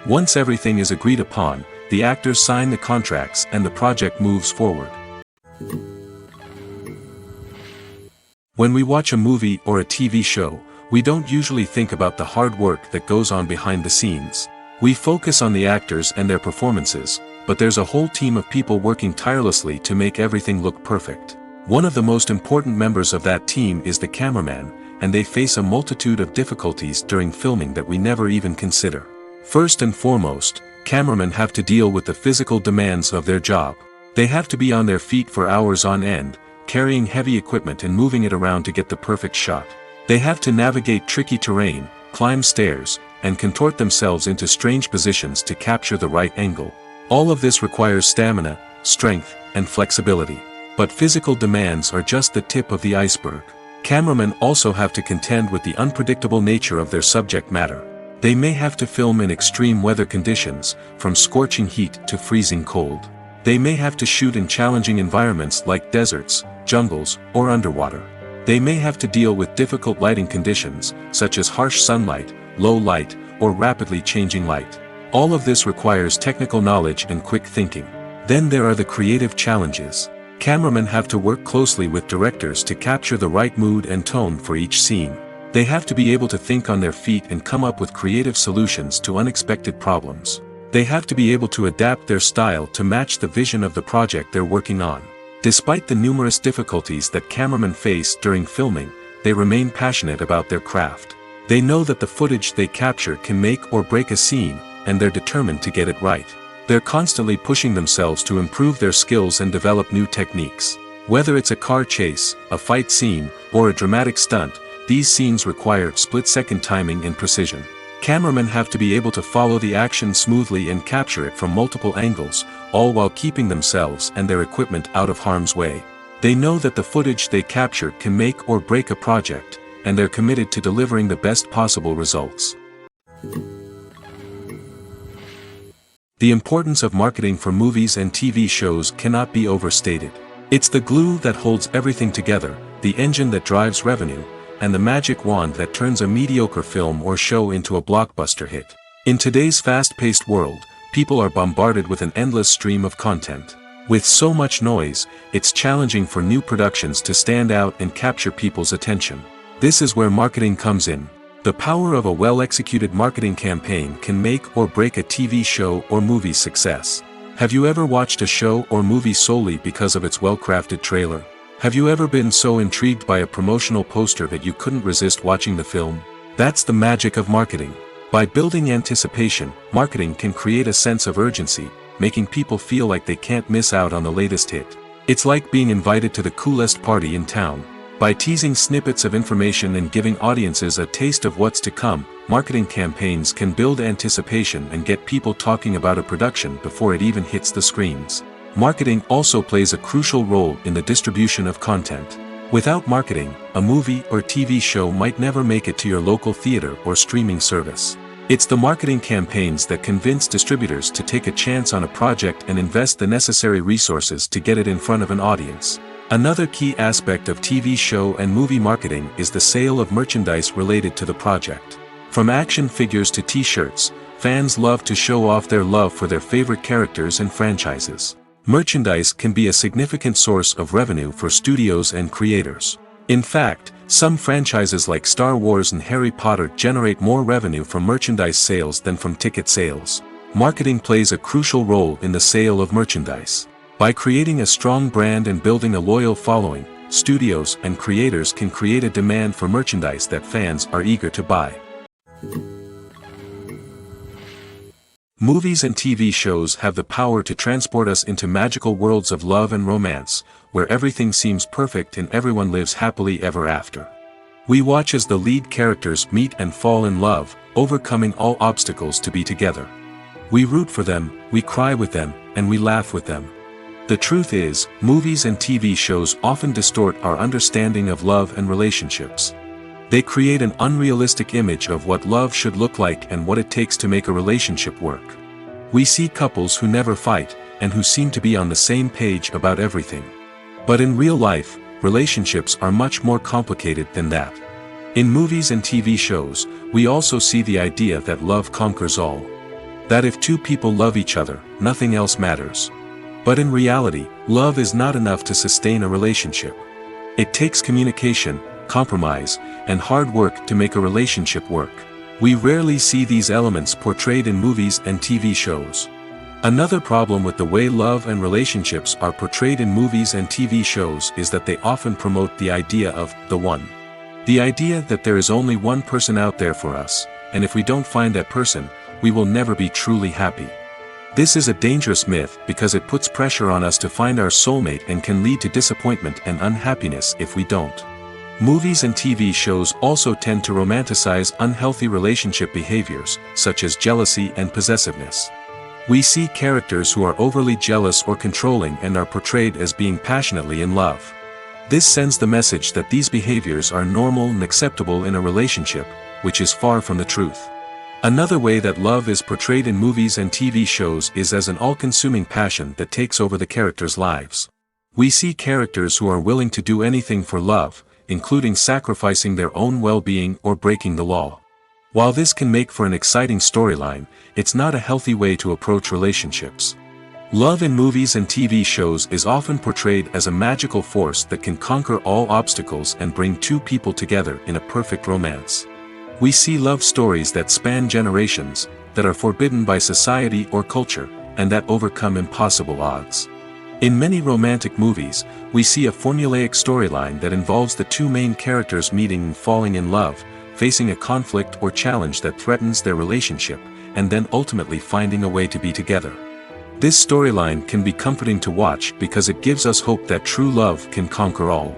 Once everything is agreed upon, the actors sign the contracts and the project moves forward. When we watch a movie or a TV show, we don't usually think about the hard work that goes on behind the scenes. We focus on the actors and their performances, but there's a whole team of people working tirelessly to make everything look perfect. One of the most important members of that team is the cameraman, and they face a multitude of difficulties during filming that we never even consider. First and foremost, cameramen have to deal with the physical demands of their job. They have to be on their feet for hours on end, carrying heavy equipment and moving it around to get the perfect shot. They have to navigate tricky terrain, climb stairs, and contort themselves into strange positions to capture the right angle. All of this requires stamina, strength, and flexibility. But physical demands are just the tip of the iceberg. Cameramen also have to contend with the unpredictable nature of their subject matter. They may have to film in extreme weather conditions, from scorching heat to freezing cold. They may have to shoot in challenging environments like deserts, jungles, or underwater. They may have to deal with difficult lighting conditions, such as harsh sunlight, low light, or rapidly changing light. All of this requires technical knowledge and quick thinking. Then there are the creative challenges. Cameramen have to work closely with directors to capture the right mood and tone for each scene. They have to be able to think on their feet and come up with creative solutions to unexpected problems. They have to be able to adapt their style to match the vision of the project they're working on. Despite the numerous difficulties that cameramen face during filming, they remain passionate about their craft. They know that the footage they capture can make or break a scene, and they're determined to get it right. They're constantly pushing themselves to improve their skills and develop new techniques. Whether it's a car chase, a fight scene, or a dramatic stunt, these scenes require split-second timing and precision. Cameramen have to be able to follow the action smoothly and capture it from multiple angles, all while keeping themselves and their equipment out of harm's way. They know that the footage they capture can make or break a project, and they're committed to delivering the best possible results. The importance of marketing for movies and TV shows cannot be overstated. It's the glue that holds everything together, the engine that drives revenue, and the magic wand that turns a mediocre film or show into a blockbuster hit. In today's fast-paced world, people are bombarded with an endless stream of content. With so much noise, it's challenging for new productions to stand out and capture people's attention. This is where marketing comes in. The power of a well-executed marketing campaign can make or break a TV show or movie's success. Have you ever watched a show or movie solely because of its well-crafted trailer? Have you ever been so intrigued by a promotional poster that you couldn't resist watching the film? That's the magic of marketing. By building anticipation, marketing can create a sense of urgency, making people feel like they can't miss out on the latest hit. It's like being invited to the coolest party in town. By teasing snippets of information and giving audiences a taste of what's to come, marketing campaigns can build anticipation and get people talking about a production before it even hits the screens. Marketing also plays a crucial role in the distribution of content. Without marketing, a movie or TV show might never make it to your local theater or streaming service. It's the marketing campaigns that convince distributors to take a chance on a project and invest the necessary resources to get it in front of an audience. Another key aspect of TV show and movie marketing is the sale of merchandise related to the project. From action figures to t-shirts, fans love to show off their love for their favorite characters and franchises. Merchandise can be a significant source of revenue for studios and creators. In fact, some franchises like Star Wars and Harry Potter generate more revenue from merchandise sales than from ticket sales. Marketing plays a crucial role in the sale of merchandise. By creating a strong brand and building a loyal following, studios and creators can create a demand for merchandise that fans are eager to buy. Movies and TV shows have the power to transport us into magical worlds of love and romance, where everything seems perfect and everyone lives happily ever after. We watch as the lead characters meet and fall in love, overcoming all obstacles to be together. We root for them, we cry with them, and we laugh with them. The truth is, movies and TV shows often distort our understanding of love and relationships. They create an unrealistic image of what love should look like and what it takes to make a relationship work. We see couples who never fight, and who seem to be on the same page about everything. But in real life, relationships are much more complicated than that. In movies and TV shows, we also see the idea that love conquers all. That if two people love each other, nothing else matters. But in reality, love is not enough to sustain a relationship. It takes communication, compromise, and hard work to make a relationship work. We rarely see these elements portrayed in movies and TV shows. Another problem with the way love and relationships are portrayed in movies and TV shows is that they often promote the idea of the one. The idea that there is only one person out there for us, and if we don't find that person, we will never be truly happy. This is a dangerous myth because it puts pressure on us to find our soulmate and can lead to disappointment and unhappiness if we don't. Movies and TV shows also tend to romanticize unhealthy relationship behaviors, such as jealousy and possessiveness. We see characters who are overly jealous or controlling and are portrayed as being passionately in love. This sends the message that these behaviors are normal and acceptable in a relationship, which is far from the truth. Another way that love is portrayed in movies and TV shows is as an all-consuming passion that takes over the characters' lives. We see characters who are willing to do anything for love, including sacrificing their own well-being or breaking the law. While this can make for an exciting storyline, it's not a healthy way to approach relationships. Love in movies and TV shows is often portrayed as a magical force that can conquer all obstacles and bring two people together in a perfect romance. We see love stories that span generations, that are forbidden by society or culture, and that overcome impossible odds. In many romantic movies, we see a formulaic storyline that involves the two main characters meeting and falling in love, facing a conflict or challenge that threatens their relationship, and then ultimately finding a way to be together. This storyline can be comforting to watch because it gives us hope that true love can conquer all.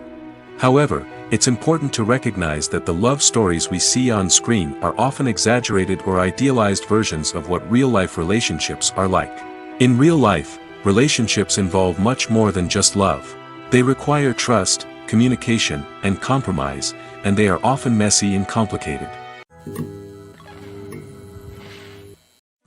However, it's important to recognize that the love stories we see on screen are often exaggerated or idealized versions of what real-life relationships are like. In real life, relationships involve much more than just love. They require trust, communication, and compromise, and they are often messy and complicated.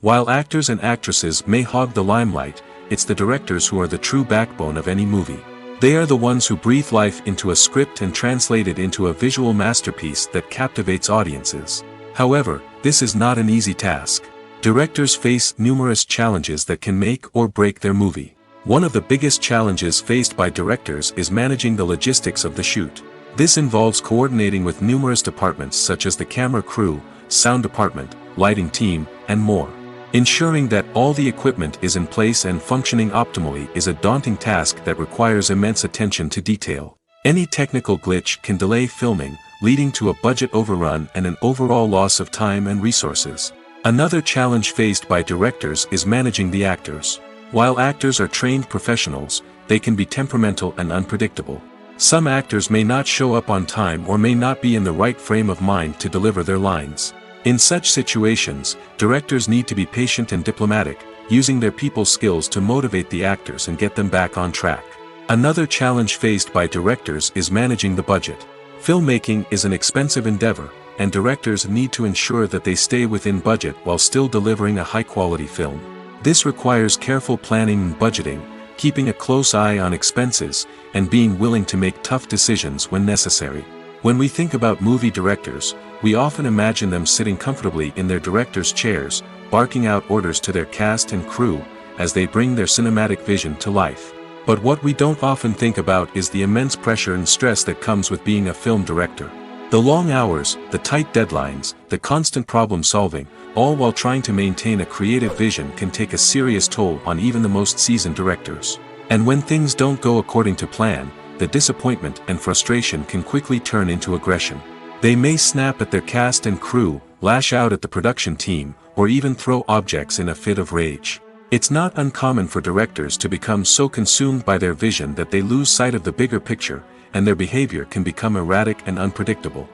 While actors and actresses may hog the limelight, it's the directors who are the true backbone of any movie. They are the ones who breathe life into a script and translate it into a visual masterpiece that captivates audiences. However, this is not an easy task. Directors face numerous challenges that can make or break their movie. One of the biggest challenges faced by directors is managing the logistics of the shoot. This involves coordinating with numerous departments such as the camera crew, sound department, lighting team, and more. Ensuring that all the equipment is in place and functioning optimally is a daunting task that requires immense attention to detail. Any technical glitch can delay filming, leading to a budget overrun and an overall loss of time and resources. Another challenge faced by directors is managing the actors. While actors are trained professionals, they can be temperamental and unpredictable. Some actors may not show up on time or may not be in the right frame of mind to deliver their lines. In such situations, directors need to be patient and diplomatic, using their people skills to motivate the actors and get them back on track. Another challenge faced by directors is managing the budget. Filmmaking is an expensive endeavor, and directors need to ensure that they stay within budget while still delivering a high-quality film. This requires careful planning and budgeting, keeping a close eye on expenses, and being willing to make tough decisions when necessary. When we think about movie directors, we often imagine them sitting comfortably in their director's chairs, barking out orders to their cast and crew, as they bring their cinematic vision to life. But what we don't often think about is the immense pressure and stress that comes with being a film director. The long hours, the tight deadlines, the constant problem solving, all while trying to maintain a creative vision can take a serious toll on even the most seasoned directors. And when things don't go according to plan, the disappointment and frustration can quickly turn into aggression. They may snap at their cast and crew, lash out at the production team, or even throw objects in a fit of rage. It's not uncommon for directors to become so consumed by their vision that they lose sight of the bigger picture, and their behavior can become erratic and unpredictable.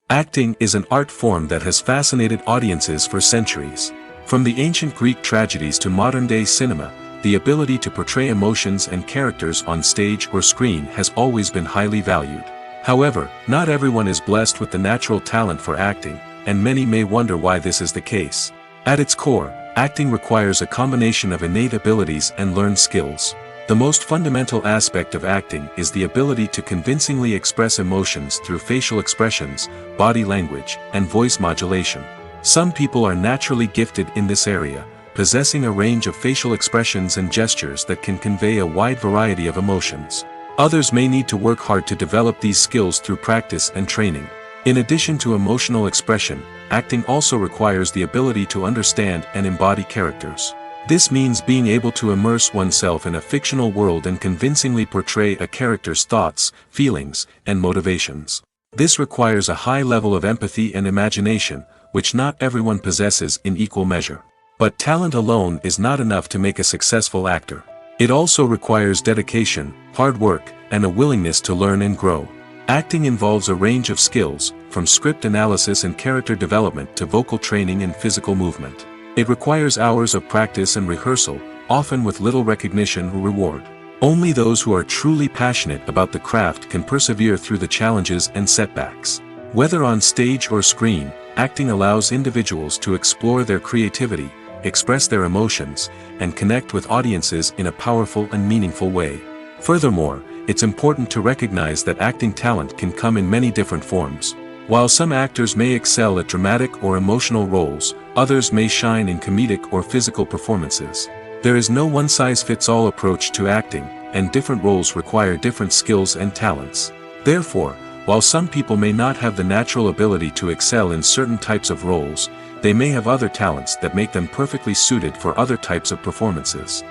Acting is an art form that has fascinated audiences for centuries. From the ancient Greek tragedies to modern-day cinema, the ability to portray emotions and characters on stage or screen has always been highly valued. However, not everyone is blessed with the natural talent for acting, and many may wonder why this is the case. At its core, acting requires a combination of innate abilities and learned skills. The most fundamental aspect of acting is the ability to convincingly express emotions through facial expressions, body language, and voice modulation. Some people are naturally gifted in this area, possessing a range of facial expressions and gestures that can convey a wide variety of emotions. Others may need to work hard to develop these skills through practice and training. In addition to emotional expression, acting also requires the ability to understand and embody characters. This means being able to immerse oneself in a fictional world and convincingly portray a character's thoughts, feelings, and motivations. This requires a high level of empathy and imagination, which not everyone possesses in equal measure. But talent alone is not enough to make a successful actor. It also requires dedication, hard work, and a willingness to learn and grow. Acting involves a range of skills, from script analysis and character development to vocal training and physical movement. It requires hours of practice and rehearsal, often with little recognition or reward. Only those who are truly passionate about the craft can persevere through the challenges and setbacks. Whether on stage or screen, acting allows individuals to explore their creativity, express their emotions, and connect with audiences in a powerful and meaningful way. Furthermore, it's important to recognize that acting talent can come in many different forms. While some actors may excel at dramatic or emotional roles, others may shine in comedic or physical performances. There is no one-size-fits-all approach to acting, and different roles require different skills and talents. Therefore, while some people may not have the natural ability to excel in certain types of roles, they may have other talents that make them perfectly suited for other types of performances.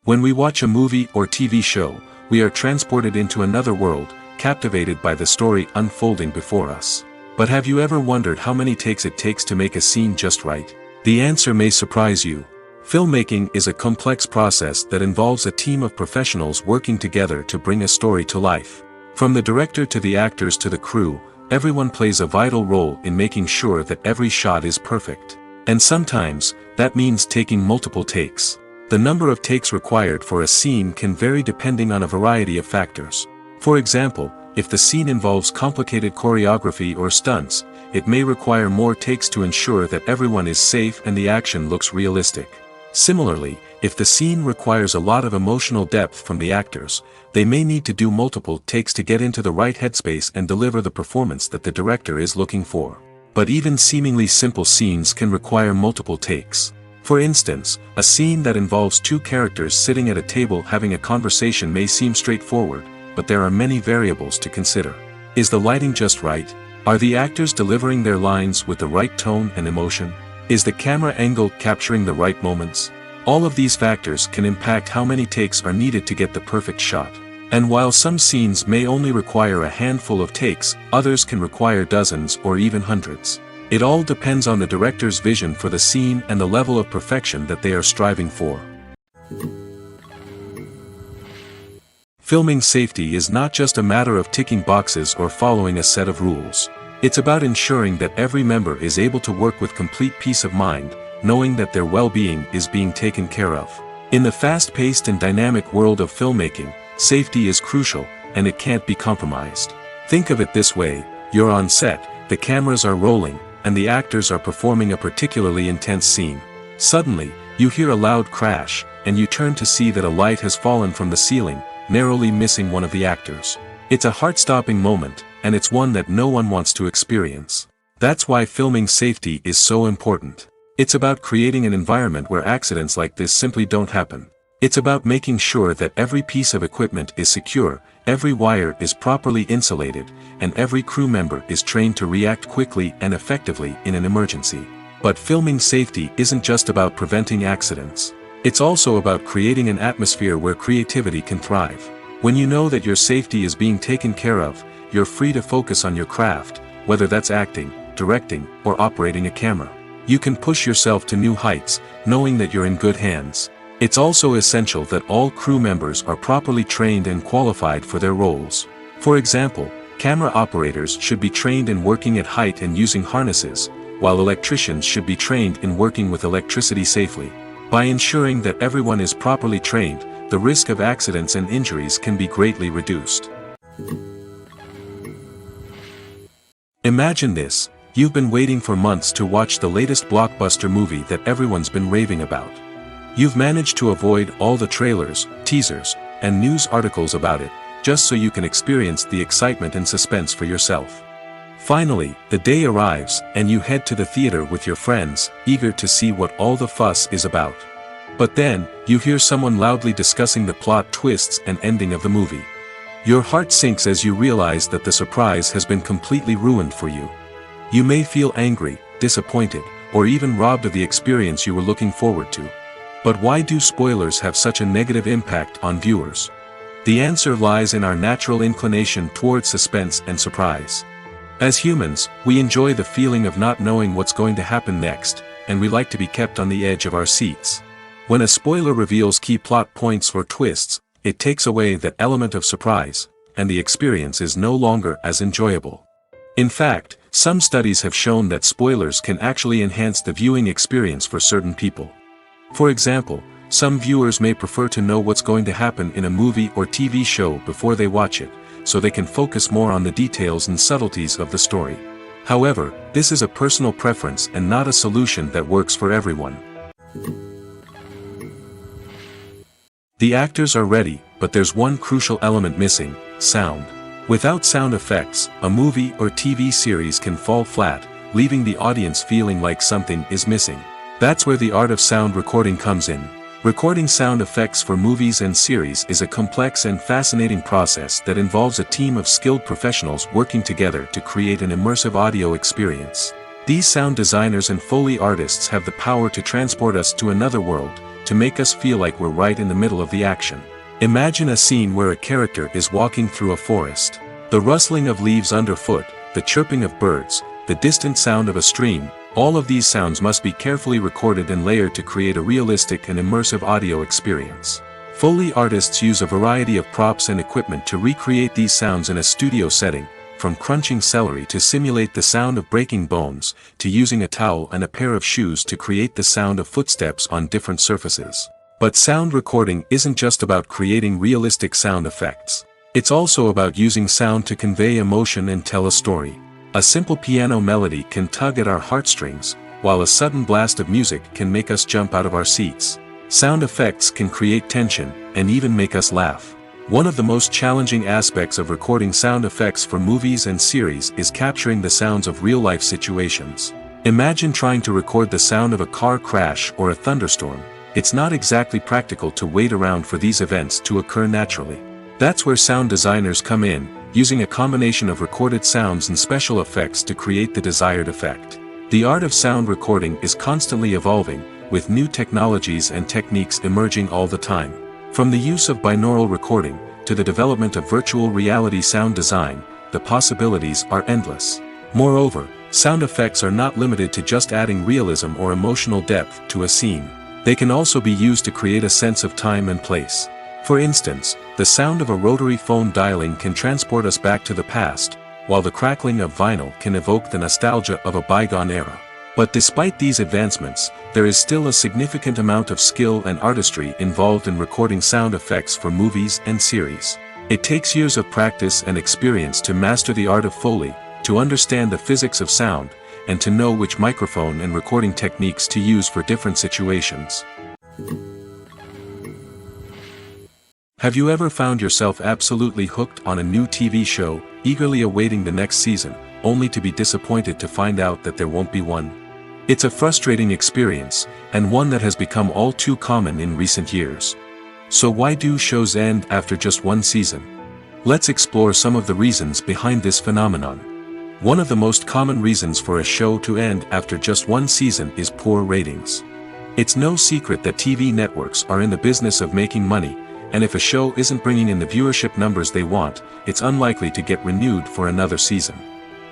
When we watch a movie or TV show, we are transported into another world, captivated by the story unfolding before us. But have you ever wondered how many takes it takes to make a scene just right? The answer may surprise you. Filmmaking is a complex process that involves a team of professionals working together to bring a story to life. From the director to the actors to the crew, everyone plays a vital role in making sure that every shot is perfect. And sometimes, that means taking multiple takes. The number of takes required for a scene can vary depending on a variety of factors. For example, If the scene involves complicated choreography or stunts, it may require more takes to ensure that everyone is safe and the action looks realistic. Similarly, if the scene requires a lot of emotional depth from the actors, they may need to do multiple takes to get into the right headspace and deliver the performance that the director is looking for. But even seemingly simple scenes can require multiple takes. For instance, a scene that involves two characters sitting at a table having a conversation may seem straightforward, but there are many variables to consider. Is the lighting just right? Are the actors delivering their lines with the right tone and emotion? Is the camera angle capturing the right moments? All of these factors can impact how many takes are needed to get the perfect shot. And while some scenes may only require a handful of takes, others can require dozens or even hundreds. It all depends on the director's vision for the scene and the level of perfection that they are striving for. Filming safety is not just a matter of ticking boxes or following a set of rules. It's about ensuring that every member is able to work with complete peace of mind, knowing that their well-being is being taken care of. In the fast-paced and dynamic world of filmmaking, safety is crucial, and it can't be compromised. Think of it this way: you're on set, the cameras are rolling, and the actors are performing a particularly intense scene. Suddenly, you hear a loud crash, and you turn to see that a light has fallen from the ceiling, narrowly missing one of the actors. It's a heart-stopping moment, and it's one that no one wants to experience. That's why filming safety is so important. It's about creating an environment where accidents like this simply don't happen. It's about making sure that every piece of equipment is secure, every wire is properly insulated, and every crew member is trained to react quickly and effectively in an emergency. But filming safety isn't just about preventing accidents. It's also about creating an atmosphere where creativity can thrive. When you know that your safety is being taken care of, you're free to focus on your craft, whether that's acting, directing, or operating a camera. You can push yourself to new heights, knowing that you're in good hands. It's also essential that all crew members are properly trained and qualified for their roles. For example, camera operators should be trained in working at height and using harnesses, while electricians should be trained in working with electricity safely. By ensuring that everyone is properly trained, the risk of accidents and injuries can be greatly reduced. Imagine this: you've been waiting for months to watch the latest blockbuster movie that everyone's been raving about. You've managed to avoid all the trailers, teasers, and news articles about it, just so you can experience the excitement and suspense for yourself. Finally, the day arrives, and you head to the theater with your friends, eager to see what all the fuss is about. But then, you hear someone loudly discussing the plot twists and ending of the movie. Your heart sinks as you realize that the surprise has been completely ruined for you. You may feel angry, disappointed, or even robbed of the experience you were looking forward to. But why do spoilers have such a negative impact on viewers? The answer lies in our natural inclination towards suspense and surprise. As humans, we enjoy the feeling of not knowing what's going to happen next, and we like to be kept on the edge of our seats. When a spoiler reveals key plot points or twists, it takes away that element of surprise, and the experience is no longer as enjoyable. In fact, some studies have shown that spoilers can actually enhance the viewing experience for certain people. For example, some viewers may prefer to know what's going to happen in a movie or TV show before they watch it, so they can focus more on the details and subtleties of the story. However, this is a personal preference and not a solution that works for everyone. The actors are ready, but there's one crucial element missing: sound. Without sound effects, a movie or TV series can fall flat, leaving the audience feeling like something is missing. That's where the art of sound recording comes in. Recording sound effects for movies and series is a complex and fascinating process that involves a team of skilled professionals working together to create an immersive audio experience. These sound designers and Foley artists have the power to transport us to another world, to make us feel like we're right in the middle of the action. Imagine a scene where a character is walking through a forest. The rustling of leaves underfoot, the chirping of birds, the distant sound of a stream, all of these sounds must be carefully recorded and layered to create a realistic and immersive audio experience. Foley artists use a variety of props and equipment to recreate these sounds in a studio setting, from crunching celery to simulate the sound of breaking bones, to using a towel and a pair of shoes to create the sound of footsteps on different surfaces. But sound recording isn't just about creating realistic sound effects. It's also about using sound to convey emotion and tell a story. A simple piano melody can tug at our heartstrings, while a sudden blast of music can make us jump out of our seats. Sound effects can create tension, and even make us laugh. One of the most challenging aspects of recording sound effects for movies and series is capturing the sounds of real-life situations. Imagine trying to record the sound of a car crash or a thunderstorm. It's not exactly practical to wait around for these events to occur naturally. That's where sound designers come in, using a combination of recorded sounds and special effects to create the desired effect. The art of sound recording is constantly evolving, with new technologies and techniques emerging all the time. From the use of binaural recording, to the development of virtual reality sound design, the possibilities are endless. Moreover, sound effects are not limited to just adding realism or emotional depth to a scene. They can also be used to create a sense of time and place. For instance, the sound of a rotary phone dialing can transport us back to the past, while the crackling of vinyl can evoke the nostalgia of a bygone era. But despite these advancements, there is still a significant amount of skill and artistry involved in recording sound effects for movies and series. It takes years of practice and experience to master the art of Foley, to understand the physics of sound, and to know which microphone and recording techniques to use for different situations. Have you ever found yourself absolutely hooked on a new TV show, eagerly awaiting the next season, only to be disappointed to find out that there won't be one? It's a frustrating experience, and one that has become all too common in recent years. So why do shows end after just one season? Let's explore some of the reasons behind this phenomenon. One of the most common reasons for a show to end after just one season is poor ratings. It's no secret that TV networks are in the business of making money, and if a show isn't bringing in the viewership numbers they want, it's unlikely to get renewed for another season.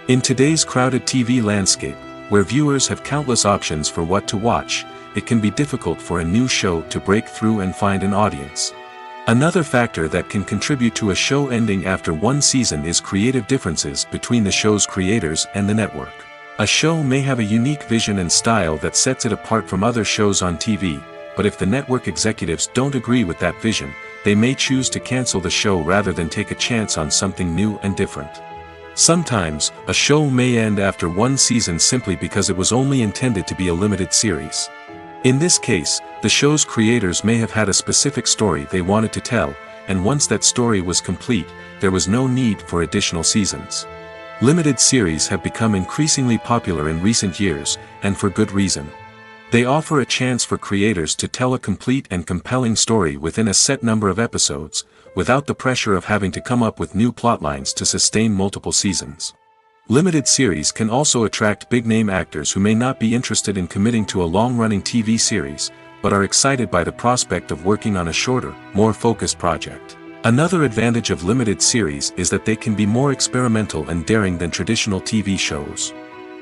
In today's crowded TV landscape, where viewers have countless options for what to watch, it can be difficult for a new show to break through and find an audience. Another factor that can contribute to a show ending after one season is creative differences between the show's creators and the network. A show may have a unique vision and style that sets it apart from other shows on TV, but if the network executives don't agree with that vision, they may choose to cancel the show rather than take a chance on something new and different. Sometimes, a show may end after one season simply because it was only intended to be a limited series. In this case, the show's creators may have had a specific story they wanted to tell, and once that story was complete, there was no need for additional seasons. Limited series have become increasingly popular in recent years, and for good reason. They offer a chance for creators to tell a complete and compelling story within a set number of episodes, without the pressure of having to come up with new plotlines to sustain multiple seasons. Limited series can also attract big-name actors who may not be interested in committing to a long-running TV series, but are excited by the prospect of working on a shorter, more focused project. Another advantage of limited series is that they can be more experimental and daring than traditional TV shows.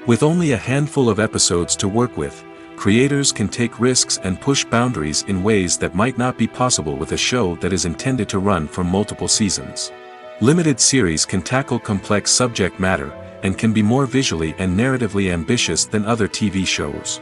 With only a handful of episodes to work with, creators can take risks and push boundaries in ways that might not be possible with a show that is intended to run for multiple seasons. Limited series can tackle complex subject matter, and can be more visually and narratively ambitious than other TV shows.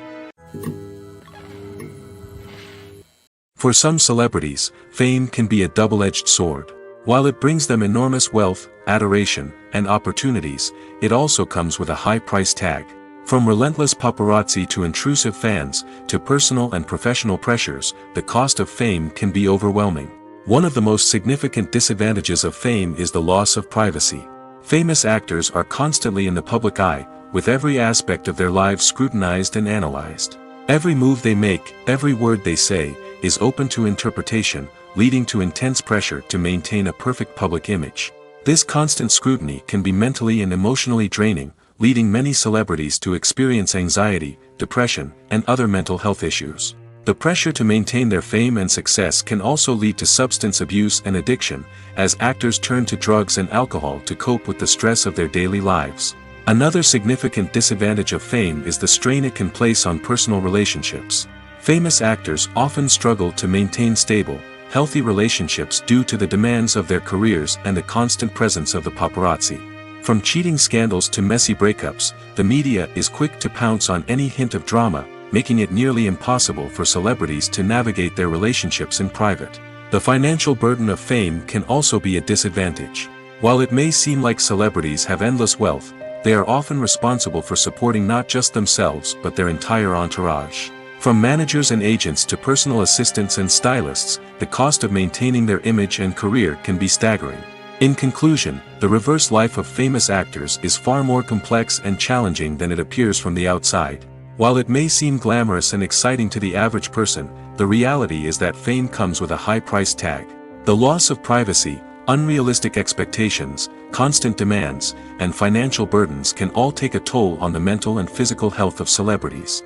For some celebrities, fame can be a double-edged sword. While it brings them enormous wealth, adoration, and opportunities, it also comes with a high price tag. From relentless paparazzi to intrusive fans, to personal and professional pressures, the cost of fame can be overwhelming. One of the most significant disadvantages of fame is the loss of privacy. Famous actors are constantly in the public eye, with every aspect of their lives scrutinized and analyzed. Every move they make, every word they say, is open to interpretation, leading to intense pressure to maintain a perfect public image. This constant scrutiny can be mentally and emotionally draining, leading many celebrities to experience anxiety, depression, and other mental health issues. The pressure to maintain their fame and success can also lead to substance abuse and addiction, as actors turn to drugs and alcohol to cope with the stress of their daily lives. Another significant disadvantage of fame is the strain it can place on personal relationships. Famous actors often struggle to maintain stable, healthy relationships due to the demands of their careers and the constant presence of the paparazzi. From cheating scandals to messy breakups, the media is quick to pounce on any hint of drama, making it nearly impossible for celebrities to navigate their relationships in private. The financial burden of fame can also be a disadvantage. While it may seem like celebrities have endless wealth, they are often responsible for supporting not just themselves but their entire entourage. From managers and agents to personal assistants and stylists, the cost of maintaining their image and career can be staggering. In conclusion, the reverse life of famous actors is far more complex and challenging than it appears from the outside. While it may seem glamorous and exciting to the average person, the reality is that fame comes with a high price tag. The loss of privacy, unrealistic expectations, constant demands, and financial burdens can all take a toll on the mental and physical health of celebrities.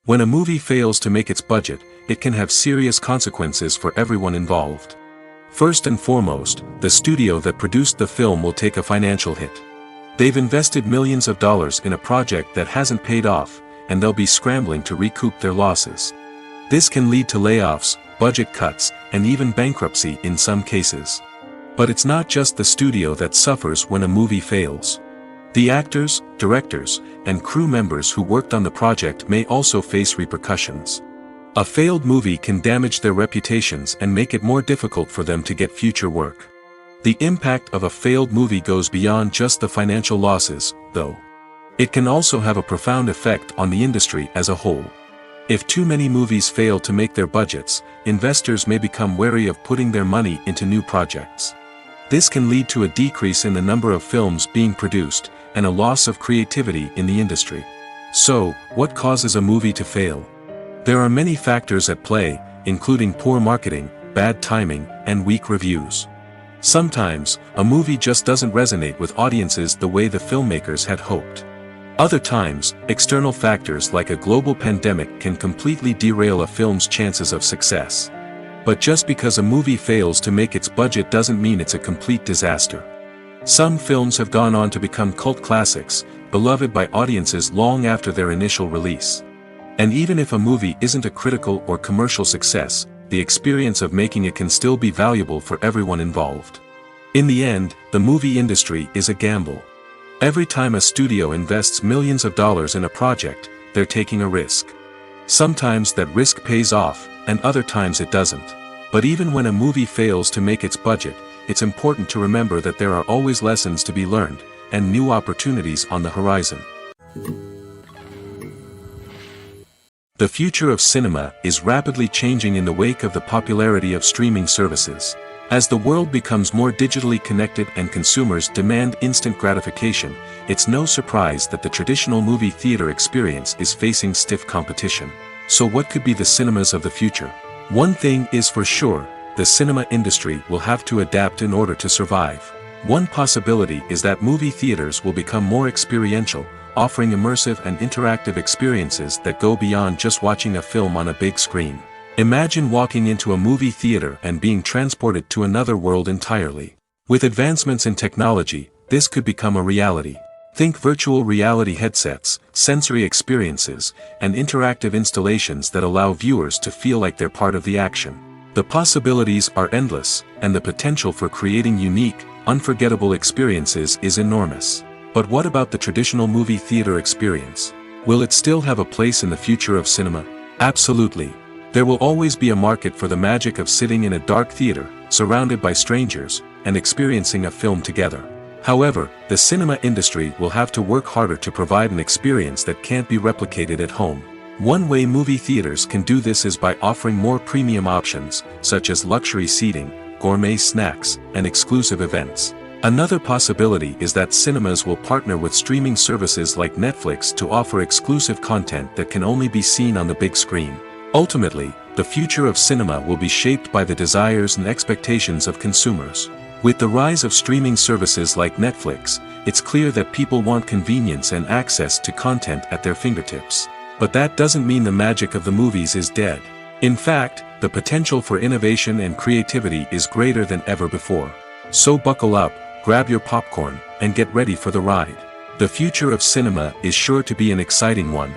When a movie fails to make its budget, it can have serious consequences for everyone involved. First and foremost, the studio that produced the film will take a financial hit. They've invested millions of dollars in a project that hasn't paid off, and they'll be scrambling to recoup their losses. This can lead to layoffs, budget cuts, and even bankruptcy in some cases. But it's not just the studio that suffers when a movie fails. The actors, directors, and crew members who worked on the project may also face repercussions. A failed movie can damage their reputations and make it more difficult for them to get future work. The impact of a failed movie goes beyond just the financial losses, though. It can also have a profound effect on the industry as a whole. If too many movies fail to make their budgets, investors may become wary of putting their money into new projects. This can lead to a decrease in the number of films being produced, and a loss of creativity in the industry. So, what causes a movie to fail? There are many factors at play, including poor marketing, bad timing, and weak reviews. Sometimes, a movie just doesn't resonate with audiences the way the filmmakers had hoped. Other times, external factors like a global pandemic can completely derail a film's chances of success. But just because a movie fails to make its budget doesn't mean it's a complete disaster. Some films have gone on to become cult classics, beloved by audiences long after their initial release. And even if a movie isn't a critical or commercial success, the experience of making it can still be valuable for everyone involved. In the end, the movie industry is a gamble. Every time a studio invests millions of dollars in a project, they're taking a risk. Sometimes that risk pays off, and other times it doesn't. But even when a movie fails to make its budget, it's important to remember that there are always lessons to be learned, and new opportunities on the horizon. The future of cinema is rapidly changing in the wake of the popularity of streaming services. As the world becomes more digitally connected and consumers demand instant gratification, it's no surprise that the traditional movie theater experience is facing stiff competition. So what could be the cinemas of the future? One thing is for sure, the cinema industry will have to adapt in order to survive. One possibility is that movie theaters will become more experiential, offering immersive and interactive experiences that go beyond just watching a film on a big screen. Imagine walking into a movie theater and being transported to another world entirely. With advancements in technology, this could become a reality. Think virtual reality headsets, sensory experiences, and interactive installations that allow viewers to feel like they're part of the action. The possibilities are endless, and the potential for creating unique, unforgettable experiences is enormous. But what about the traditional movie theater experience? Will it still have a place in the future of cinema? Absolutely. There will always be a market for the magic of sitting in a dark theater, surrounded by strangers, and experiencing a film together. However, the cinema industry will have to work harder to provide an experience that can't be replicated at home. One way movie theaters can do this is by offering more premium options, such as luxury seating, gourmet snacks, and exclusive events. Another possibility is that cinemas will partner with streaming services like Netflix to offer exclusive content that can only be seen on the big screen. Ultimately, the future of cinema will be shaped by the desires and expectations of consumers. With the rise of streaming services like Netflix, it's clear that people want convenience and access to content at their fingertips. But that doesn't mean the magic of the movies is dead. In fact, the potential for innovation and creativity is greater than ever before. So buckle up, grab your popcorn, and get ready for the ride. The future of cinema is sure to be an exciting one.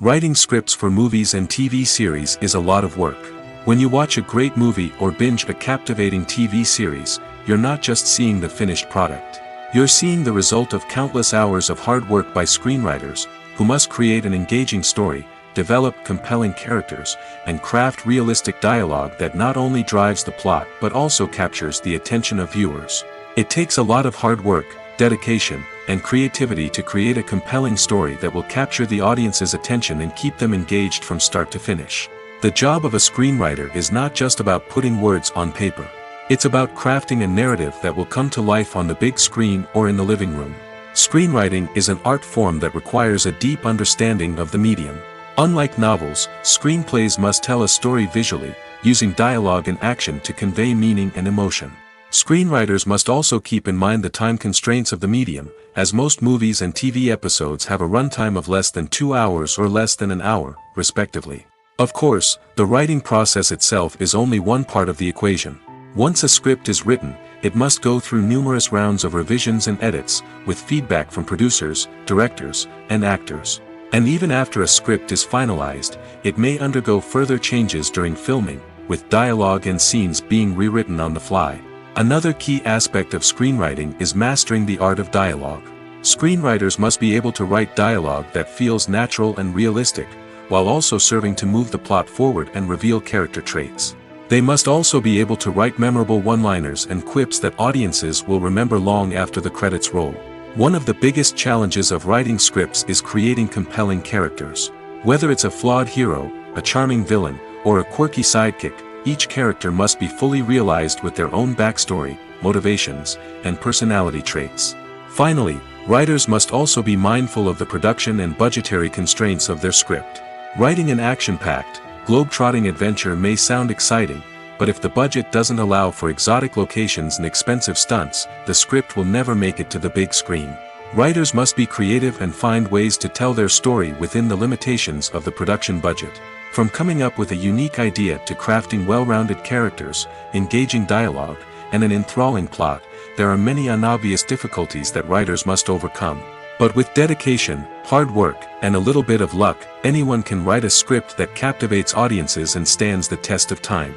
Writing scripts for movies and TV series is a lot of work. When you watch a great movie or binge a captivating TV series, you're not just seeing the finished product. You're seeing the result of countless hours of hard work by screenwriters, who must create an engaging story, develop compelling characters, and craft realistic dialogue that not only drives the plot but also captures the attention of viewers. It takes a lot of hard work, dedication, and creativity to create a compelling story that will capture the audience's attention and keep them engaged from start to finish. The job of a screenwriter is not just about putting words on paper. It's about crafting a narrative that will come to life on the big screen or in the living room. Screenwriting is an art form that requires a deep understanding of the medium. Unlike novels, screenplays must tell a story visually, using dialogue and action to convey meaning and emotion. Screenwriters must also keep in mind the time constraints of the medium, as most movies and TV episodes have a runtime of less than 2 hours or less than an hour, respectively. Of course, the writing process itself is only one part of the equation. Once a script is written, it must go through numerous rounds of revisions and edits, with feedback from producers, directors, and actors. And even after a script is finalized, it may undergo further changes during filming, with dialogue and scenes being rewritten on the fly. Another key aspect of screenwriting is mastering the art of dialogue. Screenwriters must be able to write dialogue that feels natural and realistic, while also serving to move the plot forward and reveal character traits. They must also be able to write memorable one-liners and quips that audiences will remember long after the credits roll. One of the biggest challenges of writing scripts is creating compelling characters. Whether it's a flawed hero, a charming villain, or a quirky sidekick, each character must be fully realized with their own backstory, motivations, and personality traits. Finally, writers must also be mindful of the production and budgetary constraints of their script. Writing an action-packed, globe-trotting adventure may sound exciting, but if the budget doesn't allow for exotic locations and expensive stunts, the script will never make it to the big screen. Writers must be creative and find ways to tell their story within the limitations of the production budget. From coming up with a unique idea to crafting well-rounded characters, engaging dialogue, and an enthralling plot, there are many unobvious difficulties that writers must overcome. But with dedication, hard work, and a little bit of luck, anyone can write a script that captivates audiences and stands the test of time.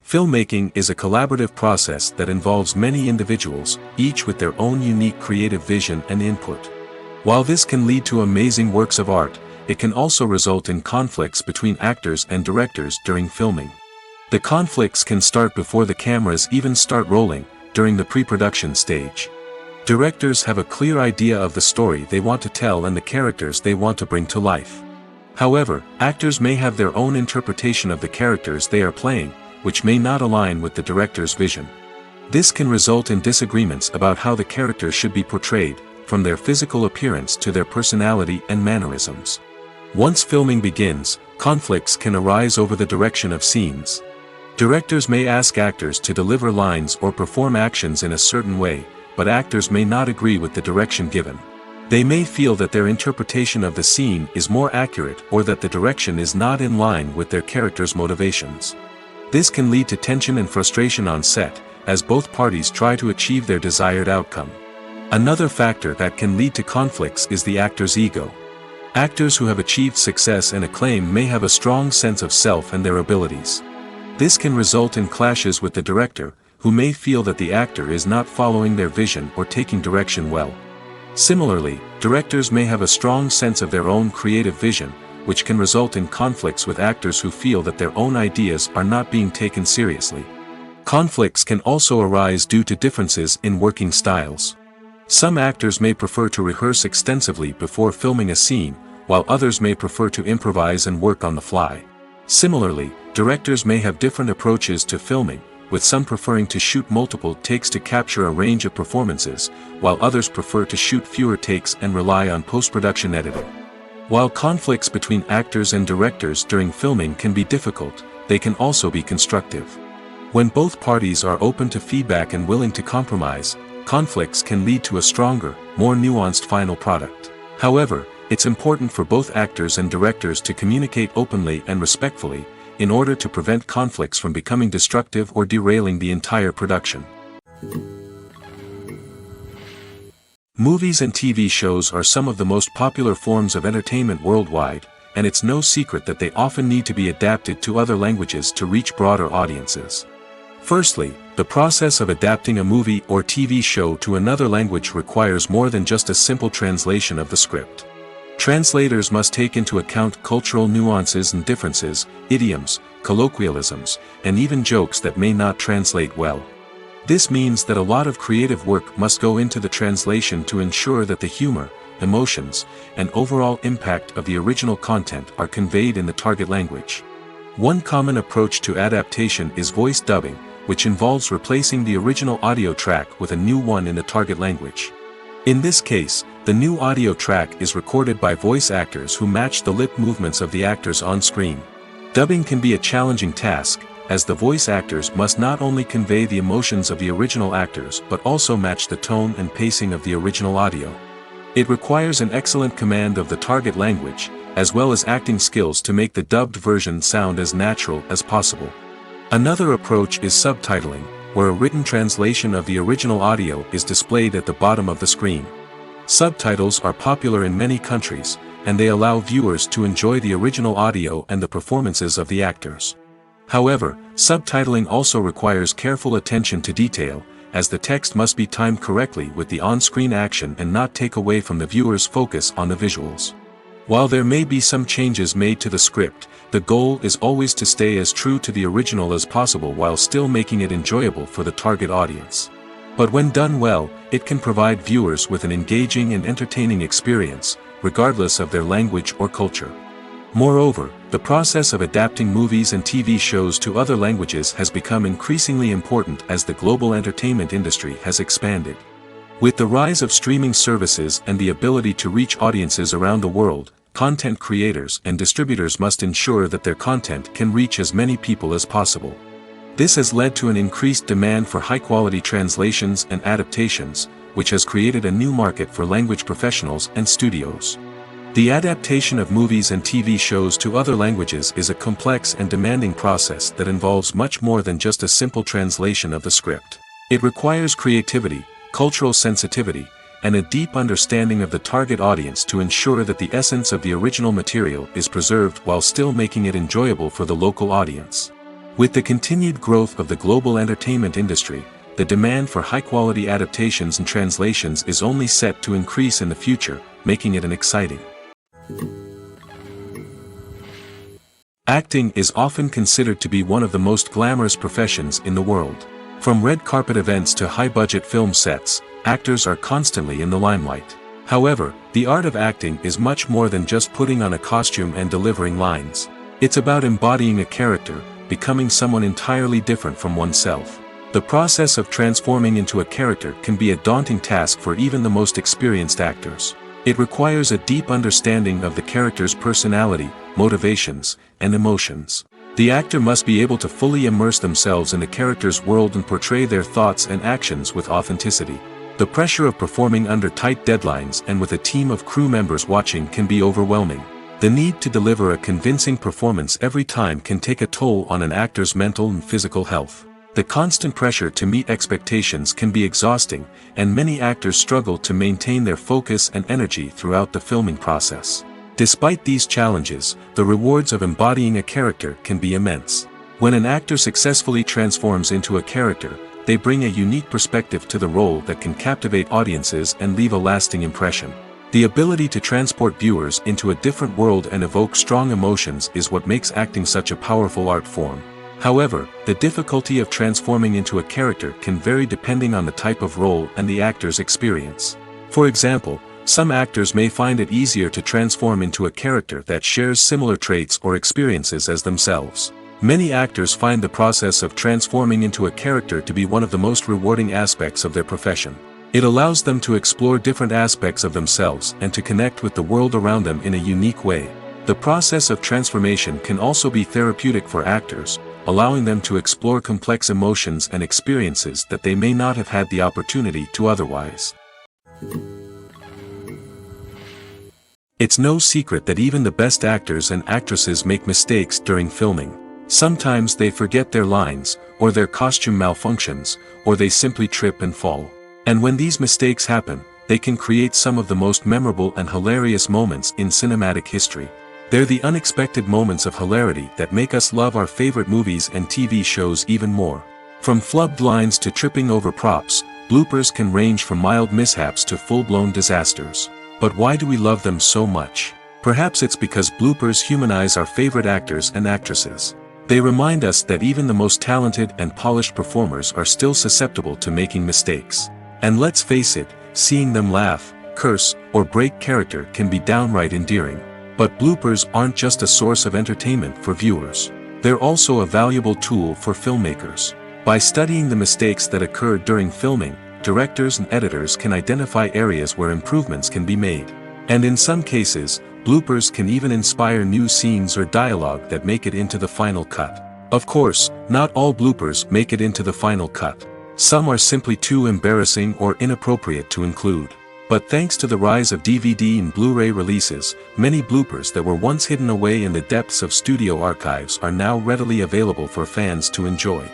Filmmaking is a collaborative process that involves many individuals, each with their own unique creative vision and input. While this can lead to amazing works of art, it can also result in conflicts between actors and directors during filming. The conflicts can start before the cameras even start rolling, during the pre-production stage. Directors have a clear idea of the story they want to tell and the characters they want to bring to life. However, actors may have their own interpretation of the characters they are playing, which may not align with the director's vision. This can result in disagreements about how the characters should be portrayed, from their physical appearance to their personality and mannerisms. Once filming begins, conflicts can arise over the direction of scenes. Directors may ask actors to deliver lines or perform actions in a certain way, but actors may not agree with the direction given. They may feel that their interpretation of the scene is more accurate or that the direction is not in line with their character's motivations. This can lead to tension and frustration on set, as both parties try to achieve their desired outcome. Another factor that can lead to conflicts is the actor's ego. Actors who have achieved success and acclaim may have a strong sense of self and their abilities. This can result in clashes with the director, who may feel that the actor is not following their vision or taking direction well. Similarly, directors may have a strong sense of their own creative vision, which can result in conflicts with actors who feel that their own ideas are not being taken seriously. Conflicts can also arise due to differences in working styles. Some actors may prefer to rehearse extensively before filming a scene, while others may prefer to improvise and work on the fly. Similarly, directors may have different approaches to filming, with some preferring to shoot multiple takes to capture a range of performances, while others prefer to shoot fewer takes and rely on post-production editing. While conflicts between actors and directors during filming can be difficult, they can also be constructive. When both parties are open to feedback and willing to compromise, conflicts can lead to a stronger, more nuanced final product. However, it's important for both actors and directors to communicate openly and respectfully, in order to prevent conflicts from becoming destructive or derailing the entire production. Movies and TV shows are some of the most popular forms of entertainment worldwide, and it's no secret that they often need to be adapted to other languages to reach broader audiences. Firstly, the process of adapting a movie or TV show to another language requires more than just a simple translation of the script. Translators must take into account cultural nuances and differences, idioms, colloquialisms, and even jokes that may not translate well. This means that a lot of creative work must go into the translation to ensure that the humor, emotions, and overall impact of the original content are conveyed in the target language. One common approach to adaptation is voice dubbing, which involves replacing the original audio track with a new one in the target language. In this case, the new audio track is recorded by voice actors who match the lip movements of the actors on screen. Dubbing can be a challenging task, as the voice actors must not only convey the emotions of the original actors but also match the tone and pacing of the original audio. It requires an excellent command of the target language, as well as acting skills to make the dubbed version sound as natural as possible. Another approach is subtitling, where a written translation of the original audio is displayed at the bottom of the screen. Subtitles are popular in many countries, and they allow viewers to enjoy the original audio and the performances of the actors. However, subtitling also requires careful attention to detail, as the text must be timed correctly with the on-screen action and not take away from the viewer's focus on the visuals. While there may be some changes made to the script, the goal is always to stay as true to the original as possible while still making it enjoyable for the target audience. But when done well, it can provide viewers with an engaging and entertaining experience, regardless of their language or culture. Moreover, the process of adapting movies and TV shows to other languages has become increasingly important as the global entertainment industry has expanded. With the rise of streaming services and the ability to reach audiences around the world, content creators and distributors must ensure that their content can reach as many people as possible. This has led to an increased demand for high-quality translations and adaptations, which has created a new market for language professionals and studios. The adaptation of movies and TV shows to other languages is a complex and demanding process that involves much more than just a simple translation of the script. It requires creativity, cultural sensitivity, and a deep understanding of the target audience to ensure that the essence of the original material is preserved while still making it enjoyable for the local audience. With the continued growth of the global entertainment industry, the demand for high-quality adaptations and translations is only set to increase in the future, making it an exciting. Acting is often considered to be one of the most glamorous professions in the world. From red carpet events to high-budget film sets, actors are constantly in the limelight. However, the art of acting is much more than just putting on a costume and delivering lines. It's about embodying a character, becoming someone entirely different from oneself. The process of transforming into a character can be a daunting task for even the most experienced actors. It requires a deep understanding of the character's personality, motivations, and emotions. The actor must be able to fully immerse themselves in the character's world and portray their thoughts and actions with authenticity. The pressure of performing under tight deadlines and with a team of crew members watching can be overwhelming. The need to deliver a convincing performance every time can take a toll on an actor's mental and physical health. The constant pressure to meet expectations can be exhausting, and many actors struggle to maintain their focus and energy throughout the filming process. Despite these challenges, the rewards of embodying a character can be immense. When an actor successfully transforms into a character, they bring a unique perspective to the role that can captivate audiences and leave a lasting impression. The ability to transport viewers into a different world and evoke strong emotions is what makes acting such a powerful art form. However, the difficulty of transforming into a character can vary depending on the type of role and the actor's experience. For example, some actors may find it easier to transform into a character that shares similar traits or experiences as themselves. Many actors find the process of transforming into a character to be one of the most rewarding aspects of their profession. It allows them to explore different aspects of themselves and to connect with the world around them in a unique way. The process of transformation can also be therapeutic for actors, allowing them to explore complex emotions and experiences that they may not have had the opportunity to otherwise. It's no secret that even the best actors and actresses make mistakes during filming. Sometimes they forget their lines, or their costume malfunctions, or they simply trip and fall. And when these mistakes happen, they can create some of the most memorable and hilarious moments in cinematic history. They're the unexpected moments of hilarity that make us love our favorite movies and TV shows even more. From flubbed lines to tripping over props, bloopers can range from mild mishaps to full-blown disasters. But why do we love them so much? Perhaps it's because bloopers humanize our favorite actors and actresses. They remind us that even the most talented and polished performers are still susceptible to making mistakes. And let's face it, seeing them laugh, curse, or break character can be downright endearing. But bloopers aren't just a source of entertainment for viewers. They're also a valuable tool for filmmakers. By studying the mistakes that occurred during filming, directors and editors can identify areas where improvements can be made. And in some cases, bloopers can even inspire new scenes or dialogue that make it into the final cut. Of course, not all bloopers make it into the final cut. Some are simply too embarrassing or inappropriate to include. But thanks to the rise of DVD and Blu-ray releases, many bloopers that were once hidden away in the depths of studio archives are now readily available for fans to enjoy.